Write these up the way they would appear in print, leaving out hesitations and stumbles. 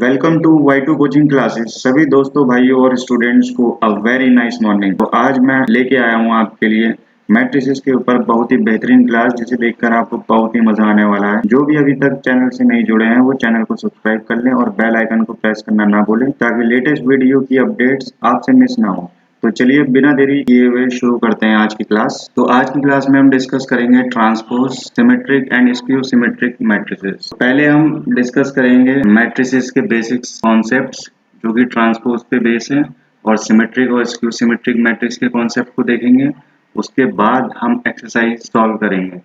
Welcome to Y2 coaching classes. सभी दोस्तों, भाइयों और स्टूडेंट्स को अ वेरी नाइस मॉर्निंग। तो आज मैं लेके आया हूँ आपके लिए मैट्रिसेस के ऊपर बहुत ही बेहतरीन क्लास, जिसे देखकर आपको बहुत ही मजा आने वाला है। जो भी अभी तक चैनल से नहीं जुड़े हैं वो चैनल को सब्सक्राइब कर लें और बेल आइकन को प्रेस करना ना भूलें, ताकि लेटेस्ट वीडियो की अपडेट्स आपसे मिस ना हो। तो चलिए बिना देरी किए हुए शुरू करते हैं आज की क्लास। तो आज की क्लास में हम डिस्कस करेंगे transpose, symmetric and skew symmetric matrices. पहले हम डिस्कस करेंगे मैट्रिसेस के बेसिक्स कॉन्सेप्ट्स, जो कि ट्रांसपोज पे बेस है, और सिमेट्रिक और स्क्यू सिमेट्रिक मैट्रिक्स के कॉन्सेप्ट को देखेंगे। उसके बाद हम एक्सरसाइज सॉल्व करेंगे।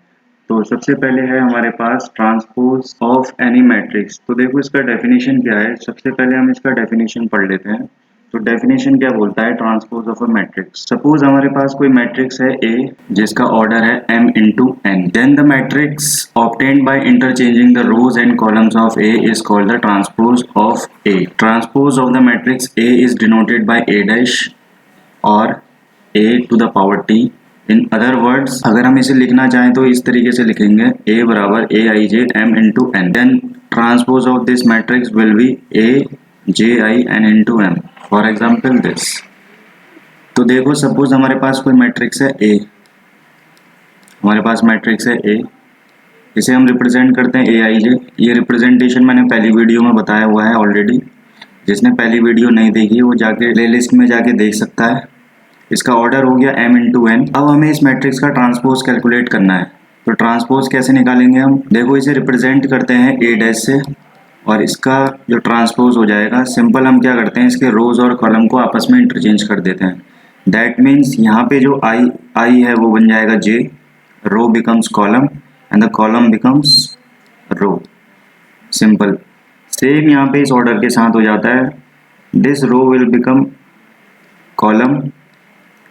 तो सबसे पहले है हमारे पास ट्रांसपोज ऑफ एनी मैट्रिक्स। तो देखो इसका डेफिनेशन क्या है। सबसे पहले हम इसका डेफिनेशन पढ़ लेते हैं। तो डेफिनेशन क्या बोलता है transpose of a matrix. Suppose हमारे पास कोई मैट्रिक्स है ए, जिसका ऑर्डर है m into n। Then the matrix obtained by interchanging the rows and columns of A is called the transpose of A. Transpose of the matrix A is denoted by A dash or A to the power t. In other words अगर हम इसे लिखना चाहें तो इस तरीके से लिखेंगे A बराबर A I J m into n. Then transpose of this matrix will be A J I n into m. For example this. तो देखो सपोज हमारे पास कोई मैट्रिक्स है ए, हमारे पास मैट्रिक्स है ए, इसे हम रिप्रेजेंट करते हैं ए आई जे। ये रिप्रेजेंटेशन मैंने पहली वीडियो में बताया हुआ है ऑलरेडी। जिसने पहली वीडियो नहीं देखी वो जाके प्लेलिस्ट में जाके देख सकता है। इसका ऑर्डर हो गया m इंटू एन। अब हमें इस मैट्रिक्स का ट्रांसपोज कैलकुलेट करना है। तो ट्रांसपोज कैसे निकालेंगे हम, देखो इसे रिप्रेजेंट करते हैं ए डैश से, और इसका जो ट्रांसपोज हो जाएगा, सिंपल हम क्या करते हैं, इसके रोज और कॉलम को आपस में इंटरचेंज कर देते हैं। दैट मीन्स यहाँ पे जो आई है वो बन जाएगा j, row becomes column and the column becomes row. Simple. Same यहाँ पे इस ऑर्डर के साथ हो जाता है। This row will become column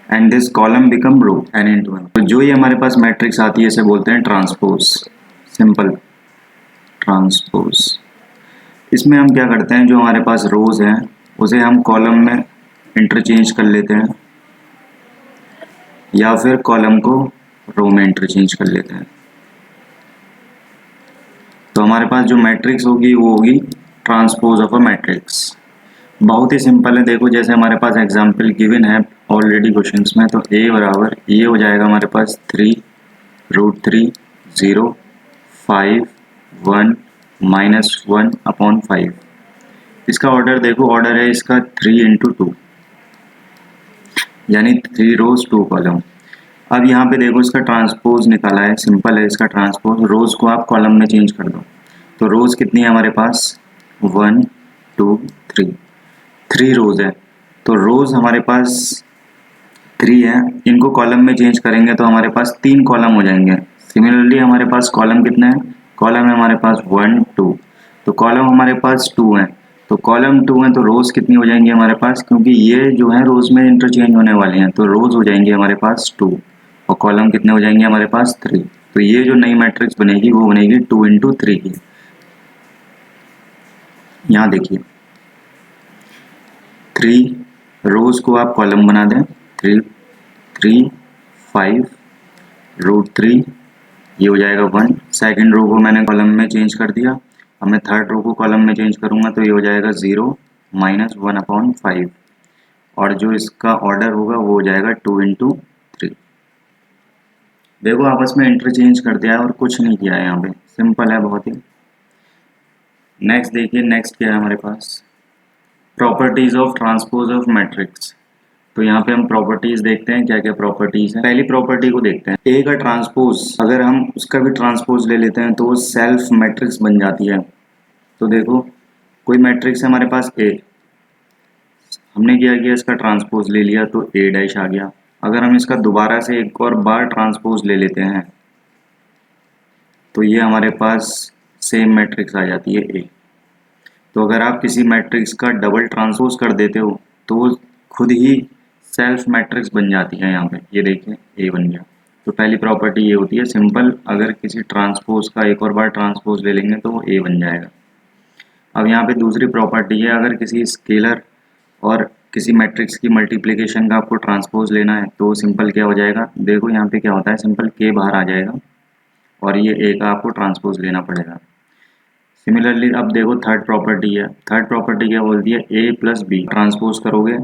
and this column become row n into n. तो जो ये हमारे पास मैट्रिक्स आती है इसे बोलते हैं ट्रांसपोज। Simple transpose. इसमें हम क्या करते हैं, जो हमारे पास रोज हैं उसे हम कॉलम में इंटरचेंज कर लेते हैं, या फिर कॉलम को रो में इंटरचेंज कर लेते हैं। तो हमारे पास जो मैट्रिक्स होगी वो होगी ट्रांसपोज ऑफ अ मैट्रिक्स। बहुत ही सिंपल है। देखो जैसे हमारे पास एग्जांपल गिवन है ऑलरेडी क्वेश्चंस में, तो ए बराबर ये हो जाएगा हमारे पास 3√3 0 5 1 -1 अपॉन 5। इसका ऑर्डर देखो, ऑर्डर है इसका 3 इंटू 2, यानी 3 रोज 2 कॉलम। अब यहाँ पे देखो इसका ट्रांसपोज निकाला है, सिंपल है इसका ट्रांसपोज। रोज को आप कॉलम में चेंज कर दो। तो रोज कितनी है हमारे पास, 1 2 3, 3 रोज है। तो रोज हमारे पास 3 है, इनको कॉलम में चेंज करेंगे तो हमारे पास 3 कॉलम हो जाएंगे। सिमिलरली हमारे पास कॉलम कितने हैं, कॉलम है हमारे पास 1 2। तो कॉलम हमारे पास 2 है, तो कॉलम 2 है तो रोज कितनी हो जाएंगी हमारे पास, क्योंकि ये जो है रोज में इंटरचेंज होने वाली हैं, तो रोज हो जाएंगे हमारे पास 2 और कॉलम कितने हो जाएंगे हमारे पास 3। तो ये जो नई मैट्रिक्स बनेगी वो बनेगी 2 इंटू 3 की। यहाँ देखिए 3 रोज को आप कॉलम बना दें, 3 3 5√3, ये हो जाएगा 1। सेकेंड रो को मैंने कॉलम में चेंज कर दिया। अब मैं थर्ड रो को कॉलम में चेंज करूंगा तो ये हो जाएगा 0 -1 अपॉन 5, और जो इसका ऑर्डर होगा वो हो जाएगा 2 इंटू 3। देखो आपस में इंटरचेंज कर दिया है और कुछ नहीं किया है, यहाँ पे सिंपल है बहुत ही। नेक्स्ट देखिए, नेक्स्ट क्या है हमारे पास, properties of transpose of matrix. तो यहाँ पे हम प्रॉपर्टीज देखते हैं, क्या क्या प्रॉपर्टीज है। पहली प्रॉपर्टी को देखते हैं, ए का ट्रांसपोज अगर हम उसका भी ट्रांसपोज ले लेते हैं तो वो सेल्फ मैट्रिक्स बन जाती है। तो देखो कोई मैट्रिक्स है हमारे पास ए, हमने क्या किया इसका ट्रांसपोज ले लिया तो ए डैश आ गया। अगर हम इसका दोबारा से एक और बार ट्रांसपोज ले लेते हैं तो ये हमारे पास सेम मैट्रिक्स आ जाती है ए। तो अगर आप किसी मैट्रिक्स का डबल ट्रांसपोज कर देते हो तो वो खुद ही सेल्फ मैट्रिक्स बन जाती है। यहाँ पे ये देखिए ए बन गया। तो पहली प्रॉपर्टी ये होती है, सिंपल अगर किसी ट्रांसपोज का एक और बार ट्रांसपोज ले लेंगे तो वो ए बन जाएगा। अब यहाँ पे दूसरी प्रॉपर्टी है, अगर किसी स्केलर और किसी मैट्रिक्स की मल्टीप्लिकेशन का आपको ट्रांसपोज लेना है तो सिंपल क्या हो जाएगा, देखो यहाँ पे क्या होता है, सिंपल के बाहर आ जाएगा और ये ए का आपको ट्रांसपोज लेना पड़ेगा। सिमिलरली अब देखो थर्ड प्रॉपर्टी है, थर्ड प्रॉपर्टी क्या बोलती है, ए प्लस बी ट्रांसपोज करोगे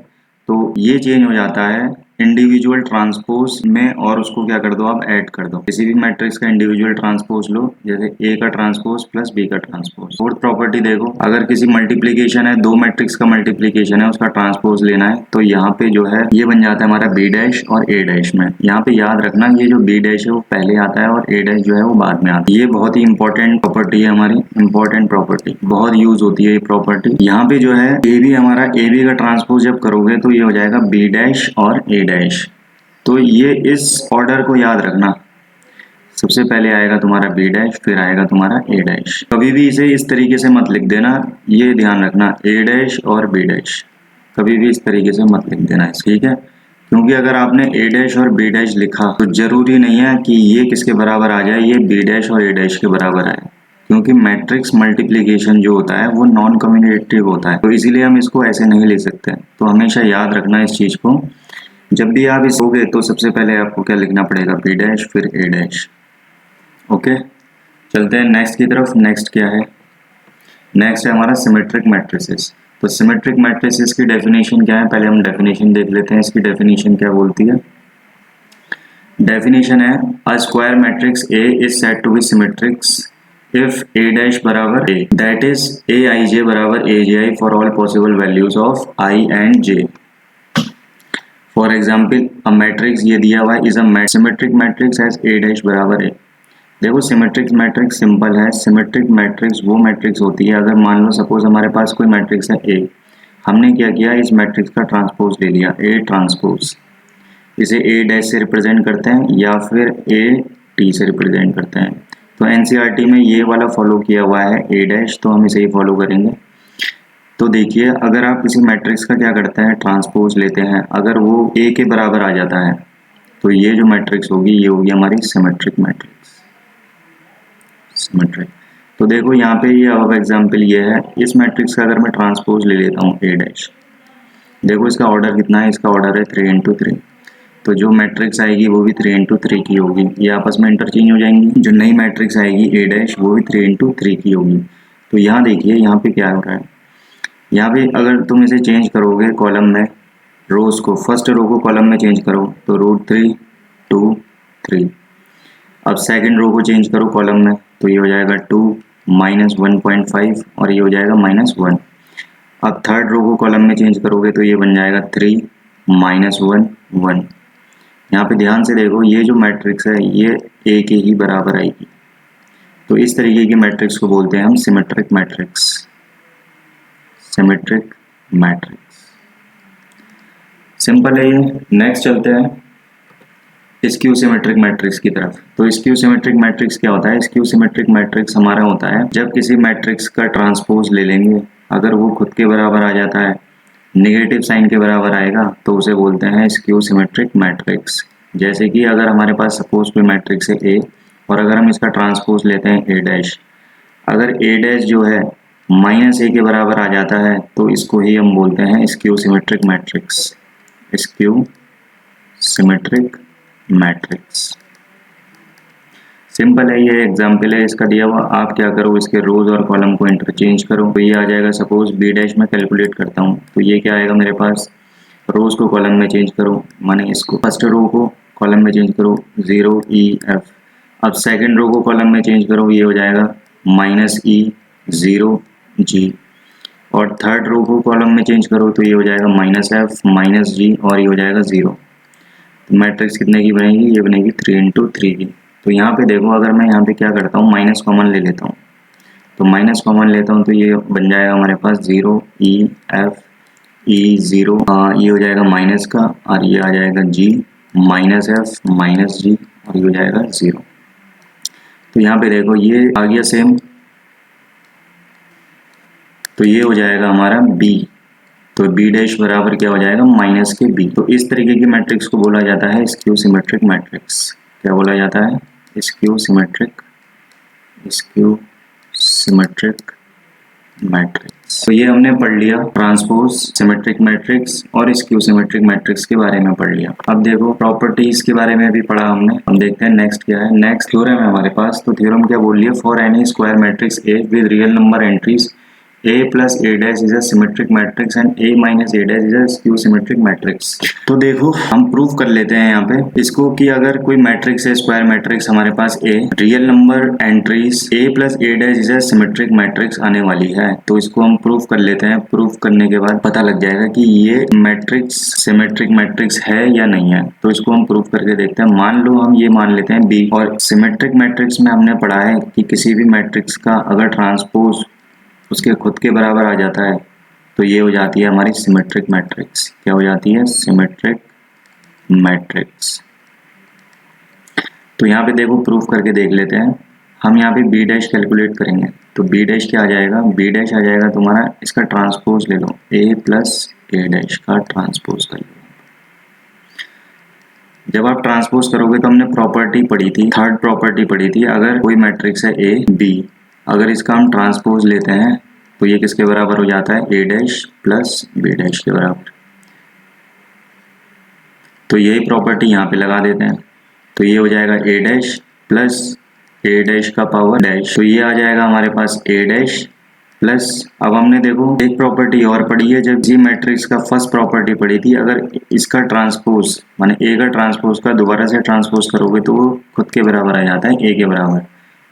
तो ये चेंज हो जाता है इंडिविजुअल ट्रांसपोज में, और उसको क्या कर दो आप ऐड कर दो। किसी भी मैट्रिक्स का इंडिविजुअल ट्रांसपोज लो, जैसे ए का ट्रांसपोज प्लस बी का ट्रांसपोज। फोर्थ प्रॉपर्टी देखो, अगर किसी मल्टीप्लीकेशन है, दो मैट्रिक्स का मल्टीप्लीकेशन है, उसका ट्रांसपोज लेना है तो यहाँ पे जो है ये बन जाता है हमारा बी डैश और ए डैश में। यहाँ पे याद रखना ये जो बी डैश है वो पहले आता है और ए डैश जो है वो बाद में आता है। ये बहुत ही इंपॉर्टेंट प्रॉपर्टी है हमारी, इंपॉर्टेंट प्रॉपर्टी, बहुत यूज होती है ये प्रॉपर्टी। यहाँ पे जो है ए बी हमारा ए बी का ट्रांसपोज जब करोगे तो ये हो जाएगा बी डैश और ए डैश। तो ये इस ऑर्डर को याद रखना, सबसे पहले आएगा तुम्हारा बी डैश, फिर आएगा तुम्हारा ए डैश। कभी भी इसे इस तरीके से मत लिख देना, ये ध्यान रखना ए डैश और बी डैश, कभी भी इस तरीके से मत लिख देना, ठीक है। क्योंकि अगर आपने ए डैश और बी डैश लिखा तो जरूरी नहीं है कि ये किसके बराबर आ जाए, ये बी डैश और ए डैश के बराबर आए, क्योंकि मैट्रिक्स मल्टीप्लिकेशन जो होता है वो नॉन कम्युनिकेटिव होता है, तो इसीलिए हम इसको ऐसे नहीं लिख सकते। तो हमेशा याद रखना इस चीज को, जब भी आप इस होगे तो सबसे पहले आपको क्या लिखना पड़ेगा, बी डैश फिर ए डैश। ओके, चलते हैं नेक्स्ट की तरफ। नेक्स्ट क्या है, नेक्स्ट है हमारा सिमेट्रिक मैट्रिसेस। तो सिमेट्रिक मैट्रिसेस की डेफिनेशन क्या है, पहले हम डेफिनेशन देख लेते हैं। इसकी डेफिनेशन क्या बोलती है, डेफिनेशन है a square matrix A is said to be symmetrics if A dash बराबर A, that is A i j बराबर A j i for all possible values of i and j. For example a matrix ये दिया हुआ है is a symmetric matrix as A dash बराबर A. देखो symmetric matrix simple है, symmetric matrix वो matrix होती है, अगर मान लो सपोज हमारे पास कोई मैट्रिक्स है ए, हमने क्या किया इस मैट्रिक्स का ट्रांसपोज ले लिया, ए ट्रांसपोज, इसे ए डैश से रिप्रेजेंट करते हैं या फिर ए टी से रिप्रेजेंट करते हैं। तो एनसीईआरटी में ये वाला फॉलो किया हुआ है ए डैश, तो हम इसे ही फॉलो करेंगे। तो देखिए अगर आप किसी मैट्रिक्स का क्या करते हैं ट्रांसपोज लेते हैं, अगर वो ए के बराबर आ जाता है तो ये जो मैट्रिक्स होगी ये होगी हमारी सिमेट्रिक मैट्रिक्स, सिमेट्रिक। तो देखो यहाँ पे ये अब एग्जांपल ये है, इस मैट्रिक्स का अगर मैं ट्रांसपोज ले लेता हूँ ए डैश, देखो इसका ऑर्डर कितना है, इसका ऑर्डर है 3 इंटू 3, तो जो मैट्रिक्स आएगी वो भी 3 इंटू 3 की होगी, ये आपस में इंटरचेंज हो जाएंगी। जो नई मैट्रिक्स आएगी ए डैश वो भी 3 इंटू 3 की होगी। तो यहाँ देखिए यहाँ पे क्या हो रहा है, यहाँ पे अगर तुम इसे चेंज करोगे कॉलम में, रोज को, फर्स्ट रो को कॉलम में चेंज करो तो √3 2 3। अब सेकंड रो को चेंज करो कॉलम में तो ये हो जाएगा 2 -1.5 और ये हो जाएगा -1। अब थर्ड रो को कॉलम में चेंज करोगे तो ये बन जाएगा 3 -1 1। यहाँ पे ध्यान से देखो ये जो मैट्रिक्स है ये ए के ही बराबर आएगी, तो इस तरीके की मैट्रिक्स को बोलते हैं हम symmetric matrix, symmetric matrix. Simple है ये। नेक्स्ट चलते हैं स्क्यू सिमेट्रिक मैट्रिक्स की तरफ। तो स्क्यू सिमेट्रिक मैट्रिक्स क्या होता है, स्क्यू सिमेट्रिक मैट्रिक्स हमारा होता है जब किसी मैट्रिक्स का ट्रांसपोज ले लेंगे, अगर वो खुद के बराबर आ जाता है, नेगेटिव साइन के बराबर आएगा तो उसे बोलते हैं स्क्यू सिमेट्रिक मैट्रिक्स। जैसे कि अगर हमारे पास सपोज कोई मैट्रिक्स है ए और अगर हम इसका ट्रांसपोज लेते हैं ए डैश, अगर ए डैश जो है -a के बराबर आ जाता है तो इसको ही हम बोलते हैं skew symmetric matrix, skew symmetric matrix. Simple है, ये एग्जांपल है इसका दिया हुआ। आप क्या करो इसके रोज और कॉलम को इंटरचेंज करो तो ये आ जाएगा, सपोज बी डैश में कैलकुलेट करता हूँ तो ये क्या आएगा मेरे पास, रोज को कॉलम में चेंज करो, माने इसको फर्स्ट रो को कॉलम में चेंज करो 0 E F। अब सेकंड रो को कॉलम में चेंज करो, ये हो जाएगा -E 0 G। और थर्ड रो को कॉलम में चेंज करो तो ये हो जाएगा -F -G और ये हो जाएगा 0। तो मैट्रिक्स कितने की बनेगी, ये बनेगी 3 इंटू 3 की। तो यहाँ पे देखो अगर मैं यहाँ पे क्या करता हूँ माइनस कॉमन ले लेता हूँ, तो माइनस कॉमन लेता हूँ तो ये बन जाएगा हमारे पास 0 E F E 0, ये हो जाएगा माइनस का और ये आ जाएगा G -F -G और ये हो जाएगा 0। तो यहाँ पे देखो ये आ गया सेम, तो ये हो जाएगा हमारा B, तो B डैश बराबर क्या हो जाएगा -B। तो इस तरीके की मैट्रिक्स को बोला जाता है स्क्यू सिमेट्रिक मैट्रिक्स। क्या बोला जाता है, स्क्यू सिमेट्रिक मैट्रिक्स। तो ये हमने पढ़ लिया ट्रांसपोज, सिमेट्रिक मैट्रिक्स और स्क्यू सिमेट्रिक मैट्रिक्स के बारे में पढ़ लिया। अब देखो प्रॉपर्टीज के बारे में भी पढ़ा हमने। हम देखते हैं नेक्स्ट क्या है। नेक्स्ट थ्योरम है हमारे पास। तो थ्योरम क्या बोल लिया, for any square matrix A with real number entries A plus A dash is a symmetric matrix and A minus A dash is a skew symmetric matrix। तो देखो हम प्रूव कर लेते हैं यहाँ पे इसको कि अगर कोई मैट्रिक्स है स्क्वायर मैट्रिक्स हमारे पास A, real number entries A plus A dash is a symmetric matrix आने वाली है, तो इसको हम प्रूव कर लेते हैं। प्रूव करने के बाद पता लग जाएगा कि ये मैट्रिक्स सिमेट्रिक मैट्रिक्स है या नहीं है। तो इसको हम प्रूव करके देखते हैं। मान लो हम ये मान लेते हैं B, और सिमेट्रिक मैट्रिक्स में हमने पढ़ा है कि किसी भी मैट्रिक्स का अगर ट्रांसपोज उसके खुद के बराबर आ जाता है तो ये हो जाती है हमारी सिमेट्रिक मैट्रिक्स। क्या हो जाती है? Symmetric matrix. तो यहाँ पे देखो प्रूफ करके देख लेते हैं। हम यहाँ पे बी डैश कैलकुलेट करेंगे तो बी डैश क्या आ जाएगा? बी डैश आ जाएगा तुम्हारा, इसका ट्रांसपोज ले लो, ए प्लस ए डैश का ट्रांसपोज कर लो। जब आप ट्रांसपोज करोगे तो हमने प्रॉपर्टी पढ़ी थी, थर्ड प्रॉपर्टी पढ़ी थी, अगर कोई मैट्रिक्स है ए बी, अगर इसका हम ट्रांसपोज लेते हैं तो ये किसके बराबर हो जाता है? ए डैश प्लस बी डैश के बराबर। तो यही प्रॉपर्टी यहाँ पे लगा देते हैं। तो ये हो जाएगा ए डैश प्लस ए डैश का पावर डैश, तो ये आ जाएगा हमारे पास ए डैश प्लस। अब हमने देखो एक प्रॉपर्टी और पढ़ी है, जब जी मैट्रिक्स का फर्स्ट प्रॉपर्टी पढ़ी थी, अगर इसका ट्रांसपोज माने ए का ट्रांसपोज का दोबारा से ट्रांसपोज करोगे तो वो खुद के बराबर आ जाता है, ए के बराबर।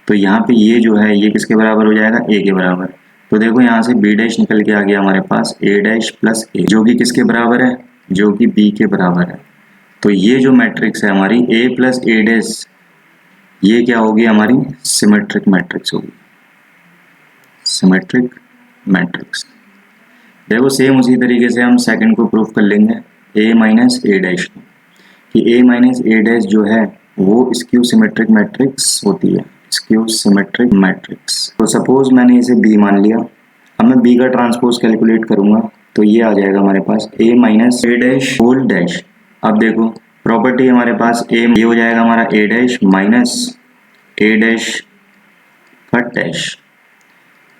तो यहाँ पे ये जो है ये किसके बराबर हो जाएगा? ए के बराबर। तो देखो यहाँ से बी डैश निकल के आ गया हमारे पास ए डैश प्लस ए, जो कि किसके बराबर है? जो कि बी के बराबर है। तो ये जो मैट्रिक्स है हमारी ए प्लस ए डैश, ये क्या होगी? हमारी सिमेट्रिक मैट्रिक्स होगी, सिमेट्रिक मैट्रिक्स। देखो सेम उसी तरीके से हम सेकंड को प्रूफ कर लेंगे, ए माइनस ए डैश, कि ए माइनस ए डैश जो है वो स्क्यू सिमेट्रिक मैट्रिक्स होती है, स्क्यू सिमेट्रिक मैट्रिक्स। तो सपोज मैंने इसे बी मान लिया, अब मैं बी का ट्रांसपोज कैलकुलेट करूंगा तो ये आ जाएगा हमारे पास ए minus A dash whole dash. अब देखो प्रॉपर्टी हमारे पास ए, ये हो जाएगा हमारा ए डैश माइनस ए डैश का डैश,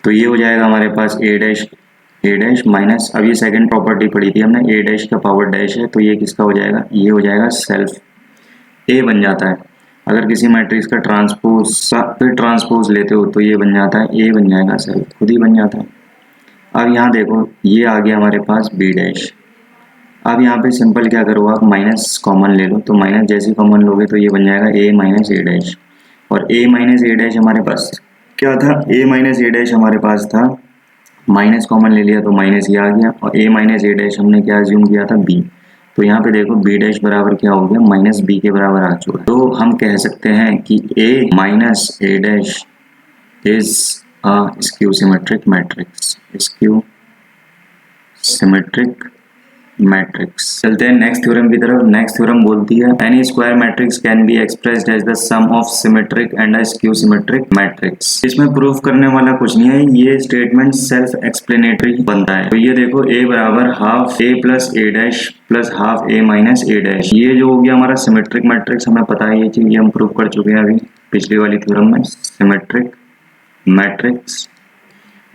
तो ये हो जाएगा हमारे पास ए डैश माइनस, अब ये सेकंड प्रॉपर्टी पढ़ी थी हमने, ए डैश का पावर डैश है, तो ये किसका हो जाएगा? ये हो जाएगा सेल्फ ए बन जाता है। अगर किसी मैट्रिक्स का ट्रांसपोज फिर ट्रांसपोज लेते हो तो ये बन जाता है, ए बन जाएगा, सेल्फ खुद ही बन जाता है। अब यहाँ देखो ये आ गया हमारे पास बी डैश। अब यहाँ पे सिंपल क्या करो आप, माइनस कॉमन ले लो, तो माइनस जैसे कॉमन लोगे तो ये बन जाएगा ए माइनस ए डैश, और ए माइनस ए डैश हमारे पास क्या था? ए माइनस ए डैश हमारे पास था, माइनस कॉमन ले लिया तो माइनस ये आ गया, और ए माइनस ए डैश हमने क्या अज्यूम किया था? बी। तो यहाँ पे देखो बी डैश बराबर क्या हो गया? माइनस बी के बराबर आ चुका है। तो हम कह सकते हैं कि A minus A dash is a skew symmetric matrix, skew symmetric matrix. चलते हैं नेक्स्ट थ्योरम की तरफ। नेक्स्ट थ्योरम बोलती है any square matrix can be expressed as the sum of symmetric and a skew symmetric matrix. इसमें proof करने वाला कुछ नहीं है, ये स्टेटमेंट सेल्फ एक्सप्लेनेटरी बनता है। तो ये देखो ए बराबर half A plus A dash plus half A minus A dash, ये जो हो गया हमारा सिमेट्रिक मैट्रिक्स, हमें पता है ये चीज, ये हम प्रूफ कर चुके हैं अभी पिछली वाली थ्योरम में, सिमेट्रिक मैट्रिक्स।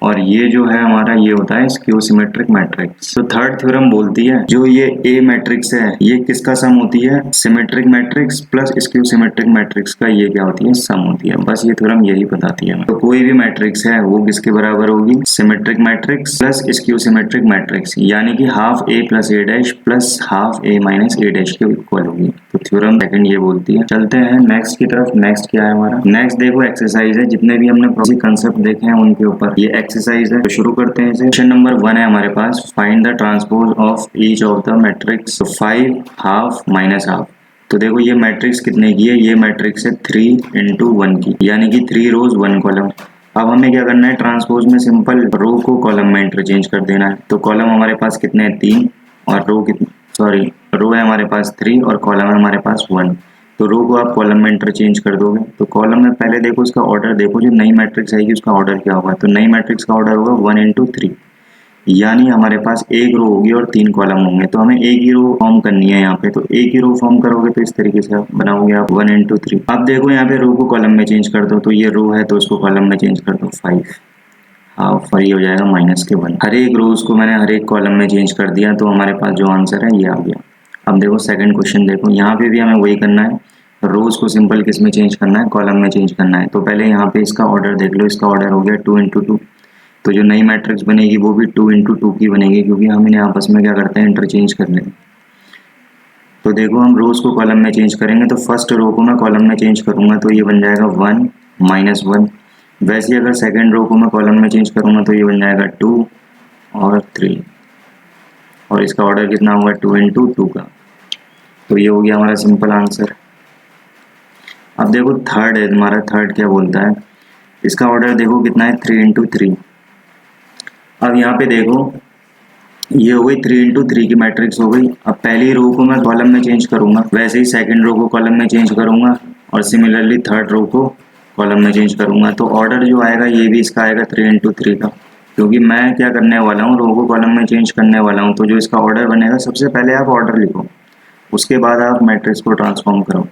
और ये जो है हमारा ये होता है स्क्यू सिमेट्रिक मैट्रिक्स। तो थर्ड थ्योरम बोलती है जो ये ए मैट्रिक्स है ये किसका सम होती है? Symmetric matrix plus skew symmetric matrix का ये क्या होती है? सम होती है। बस ये थ्योरम यही बताती है। तो कोई भी मैट्रिक्स है वो किसके बराबर होगी? Symmetric matrix plus skew symmetric matrix, यानी कि half A plus A dash plus half A minus A dash के इक्वल होगी। तो थ्योरम सेकंड ये बोलती है। चलते हैं नेक्स्ट की तरफ। नेक्स्ट क्या है हमारा? नेक्स्ट देखो एक्सरसाइज है, जितने भी हमने कंसेप्ट देखे हैं उनके ऊपर ये एक्सरसाइज है। तो शुरू करते हैं इसे। क्वेश्चन नंबर 1 है हमारे पास, find the transpose of each of the matrix 5 half minus half. तो देखो ये मैट्रिक्स कितने की है? ये मैट्रिक्स है 3 into 1 की, यानी कि 3 रोज 1 कॉलम। अब हमें क्या करना है? ट्रांसपोज में सिंपल रो को कॉलम में इंटरचेंज कर देना है। तो कॉलम हमारे पास कितने हैं? 3, और रो कितने, सॉरी रो है हमारे पास 3 और कॉलम है हमारे पास 1। तो रो को आप कॉलम में इंटरचेंज कर दोगे। तो कॉलम में पहले देखो उसका ऑर्डर देखो, जो नई मैट्रिक्स आएगी उसका ऑर्डर क्या होगा? तो नई मैट्रिक्स का ऑर्डर होगा 1 into 3, यानी हमारे पास एक रो होगी और 3 कॉलम होंगे। तो हमें एक ही रो फॉर्म करनी है यहाँ पे, तो एक ही रो फॉर्म करोगे तो इस तरीके से बनाओगे आप 1 into 3। अब देखो यहाँ पे रो को कॉलम में चेंज कर दो, तो ये रो है तो उसको कॉलम में चेंज कर दो 5 हाफ और ये हो जाएगा माइनस के 1। हर एक रोज को मैंने हर एक कॉलम में चेंज कर दिया तो हमारे पास जो आंसर है ये आ गया। अब देखो सेकंड क्वेश्चन, देखो यहाँ पे भी हमें वही करना है, रोज को सिंपल किस में चेंज करना है, कॉलम में चेंज करना है। तो पहले यहाँ पे इसका ऑर्डर देख लो, इसका ऑर्डर हो गया 2 इंटू 2, तो जो नई मैट्रिक्स बनेगी वो भी 2 इंटू 2 की बनेगी, क्योंकि हम इन्हें आपस में क्या करते हैं, इंटरचेंज कर लेंगे। तो देखो हम रोज को कॉलम में चेंज करेंगे, तो फर्स्ट रो को मैं कॉलम में चेंज करूंगा तो ये बन जाएगा 1 माइनस 1। वैसे ही अगर सेकेंड रो को मैं कॉलम में चेंज करूंगा तो ये बन जाएगा 2 और 3, और इसका ऑर्डर कितना होगा 2 इंटू 2 का। तो ये हो गया हमारा सिंपल आंसर। अब देखो थर्ड है हमारा, थर्ड क्या बोलता है, इसका ऑर्डर देखो कितना है 3 इंटू 3। अब यहाँ पे देखो ये हो गई 3 इंटू 3 की मैट्रिक्स हो गई। अब पहली रो को मैं कॉलम में चेंज करूंगा, वैसे ही सेकंड रो को कॉलम में चेंज करूंगा, और सिमिलरली थर्ड रो को कॉलम में चेंज करूंगा। तो ऑर्डर जो आएगा ये भी इसका आएगा 3 इंटू 3 का, क्योंकि मैं क्या करने वाला हूँ, रो को कॉलम में चेंज करने वाला हूँ। तो जो इसका ऑर्डर बनेगा, सबसे पहले आप ऑर्डर लिखो, उसके बाद आप मैट्रिक्स को ट्रांसफॉर्म करो।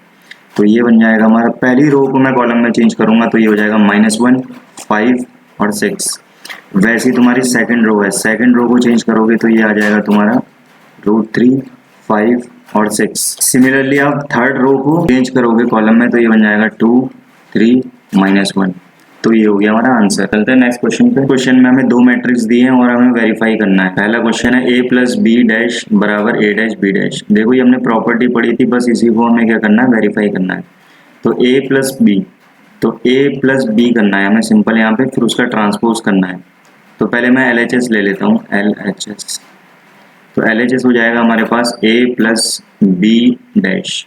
तो ये बन जाएगा हमारा, पहली रो को मैं कॉलम में चेंज करूंगा तो ये हो जाएगा -1 5 और 6। वैसे ही तुम्हारी सेकंड रो है, सेकंड रो को चेंज करोगे तो ये आ जाएगा तुम्हारा √3 5 और 6। सिमिलरली आप थर्ड रो को चेंज करोगे कॉलम में तो ये बन जाएगा 2 3 -1। तो ये हो गया हमारा आंसर। चलते हैं नेक्स्ट क्वेश्चन पे। क्वेश्चन में हमें दो मैट्रिक्स दिए हैं और हमें वेरीफाई करना है। पहला क्वेश्चन है a प्लस बी डैश बराबर a डैश बी डैश। देखो ये हमने प्रॉपर्टी पढ़ी थी, बस इसी को हमें क्या करना है, वेरीफाई करना है। तो a प्लस बी, तो a प्लस बी करना है हमें सिंपल यहाँ पे, फिर उसका ट्रांसपोज करना है। तो पहले मैं LHS ले लेता हूँ, LHS। तो LHS हो जाएगा हमारे पास a प्लस बी डैश,